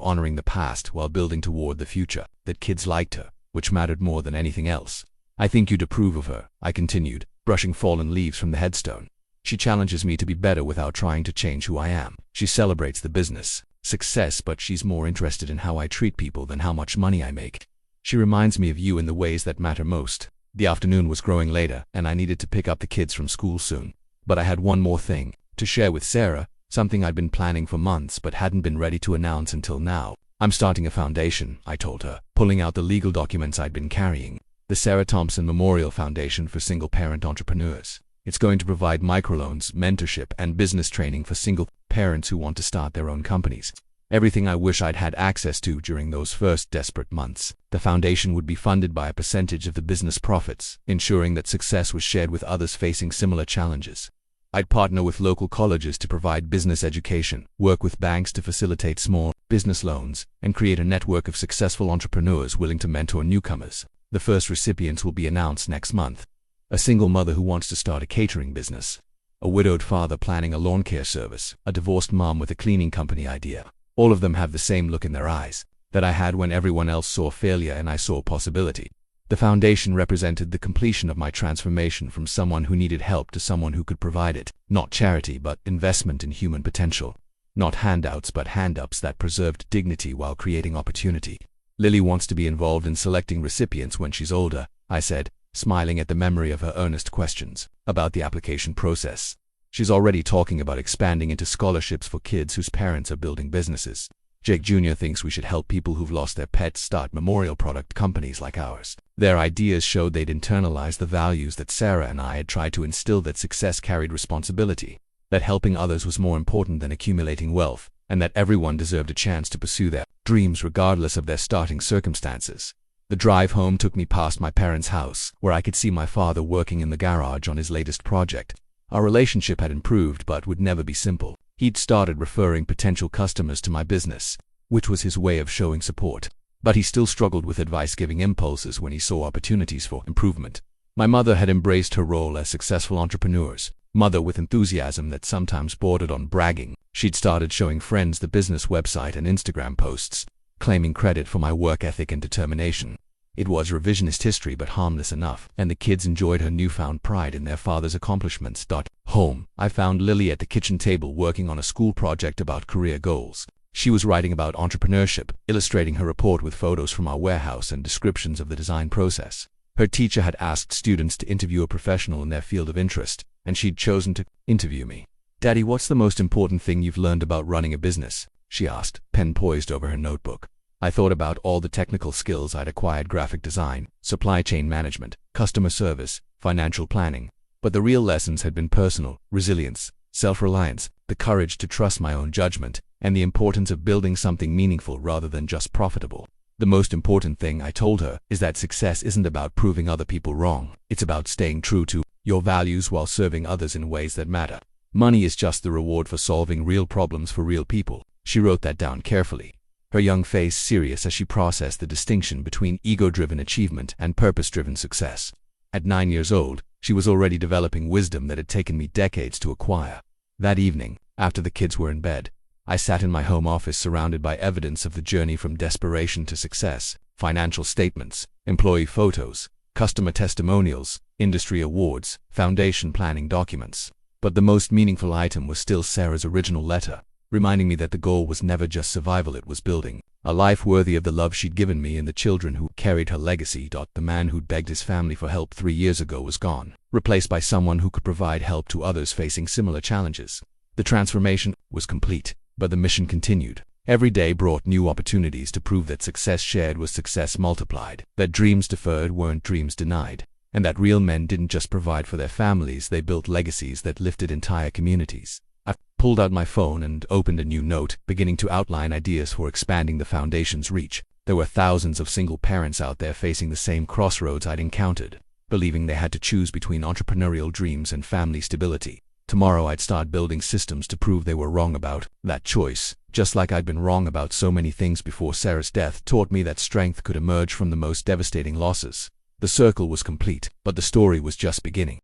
honoring the past while building toward the future. That kids liked her, which mattered more than anything else. I think you'd approve of her, I continued, brushing fallen leaves from the headstone. She challenges me to be better without trying to change who I am. She celebrates the business success, but she's more interested in how I treat people than how much money I make. She reminds me of you in the ways that matter most. The afternoon was growing later, and I needed to pick up the kids from school soon. But I had one more thing to share with Sarah, something I'd been planning for months but hadn't been ready to announce until now. I'm starting a foundation, I told her, pulling out the legal documents I'd been carrying. The Sarah Thompson Memorial Foundation for Single-Parent Entrepreneurs. It's going to provide microloans, mentorship, and business training for single parents who want to start their own companies. Everything I wish I'd had access to during those first desperate months. The foundation would be funded by a percentage of the business profits, ensuring that success was shared with others facing similar challenges. I'd partner with local colleges to provide business education, work with banks to facilitate small business loans, and create a network of successful entrepreneurs willing to mentor newcomers. The first recipients will be announced next month. A single mother who wants to start a catering business. A widowed father planning a lawn care service. A divorced mom with a cleaning company idea. All of them have the same look in their eyes that I had when everyone else saw failure and I saw possibility. The foundation represented the completion of my transformation from someone who needed help to someone who could provide it. Not charity, but investment in human potential. Not handouts, but hand-ups that preserved dignity while creating opportunity. Lily wants to be involved in selecting recipients when she's older, I said, smiling at the memory of her earnest questions about the application process. She's already talking about expanding into scholarships for kids whose parents are building businesses. Jake Jr. thinks we should help people who've lost their pets start memorial product companies like ours. Their ideas showed they'd internalized the values that Sarah and I had tried to instill, that success carried responsibility, that helping others was more important than accumulating wealth, and that everyone deserved a chance to pursue their dreams regardless of their starting circumstances. The drive home took me past my parents' house, where I could see my father working in the garage on his latest project. Our relationship had improved but would never be simple. He'd started referring potential customers to my business, which was his way of showing support. But he still struggled with advice-giving impulses when he saw opportunities for improvement. My mother had embraced her role as successful entrepreneurs, mother with enthusiasm that sometimes bordered on bragging. She'd started showing friends the business website and Instagram posts, claiming credit for my work ethic and determination. It was revisionist history but harmless enough, and the kids enjoyed her newfound pride in their father's accomplishments. Home. I found Lily at the kitchen table working on a school project about career goals. She was writing about entrepreneurship, illustrating her report with photos from our warehouse and descriptions of the design process. Her teacher had asked students to interview a professional in their field of interest, and she'd chosen to interview me. "Daddy, what's the most important thing you've learned about running a business?" she asked, pen poised over her notebook. I thought about all the technical skills I'd acquired: graphic design, supply chain management, customer service, financial planning. But the real lessons had been personal: resilience, self-reliance, the courage to trust my own judgment, and the importance of building something meaningful rather than just profitable. The most important thing, I told her, is that success isn't about proving other people wrong. It's about staying true to your values while serving others in ways that matter. Money is just the reward for solving real problems for real people. She wrote that down carefully, her young face serious as she processed the distinction between ego-driven achievement and purpose-driven success. At 9 years old, she was already developing wisdom that had taken me decades to acquire. That evening, after the kids were in bed, I sat in my home office surrounded by evidence of the journey from desperation to success: financial statements, employee photos, customer testimonials, industry awards, foundation planning documents. But the most meaningful item was still Sarah's original letter, reminding me that the goal was never just survival, it was building a life worthy of the love she'd given me and the children who carried her legacy. The man who'd begged his family for help 3 years ago was gone, replaced by someone who could provide help to others facing similar challenges. The transformation was complete, but the mission continued. Every day brought new opportunities to prove that success shared was success multiplied, that dreams deferred weren't dreams denied, and that real men didn't just provide for their families, they built legacies that lifted entire communities. I pulled out my phone and opened a new note, beginning to outline ideas for expanding the foundation's reach. There were thousands of single parents out there facing the same crossroads I'd encountered, believing they had to choose between entrepreneurial dreams and family stability. Tomorrow I'd start building systems to prove they were wrong about that choice, just like I'd been wrong about so many things before. Sarah's death taught me that strength could emerge from the most devastating losses. The circle was complete, but the story was just beginning.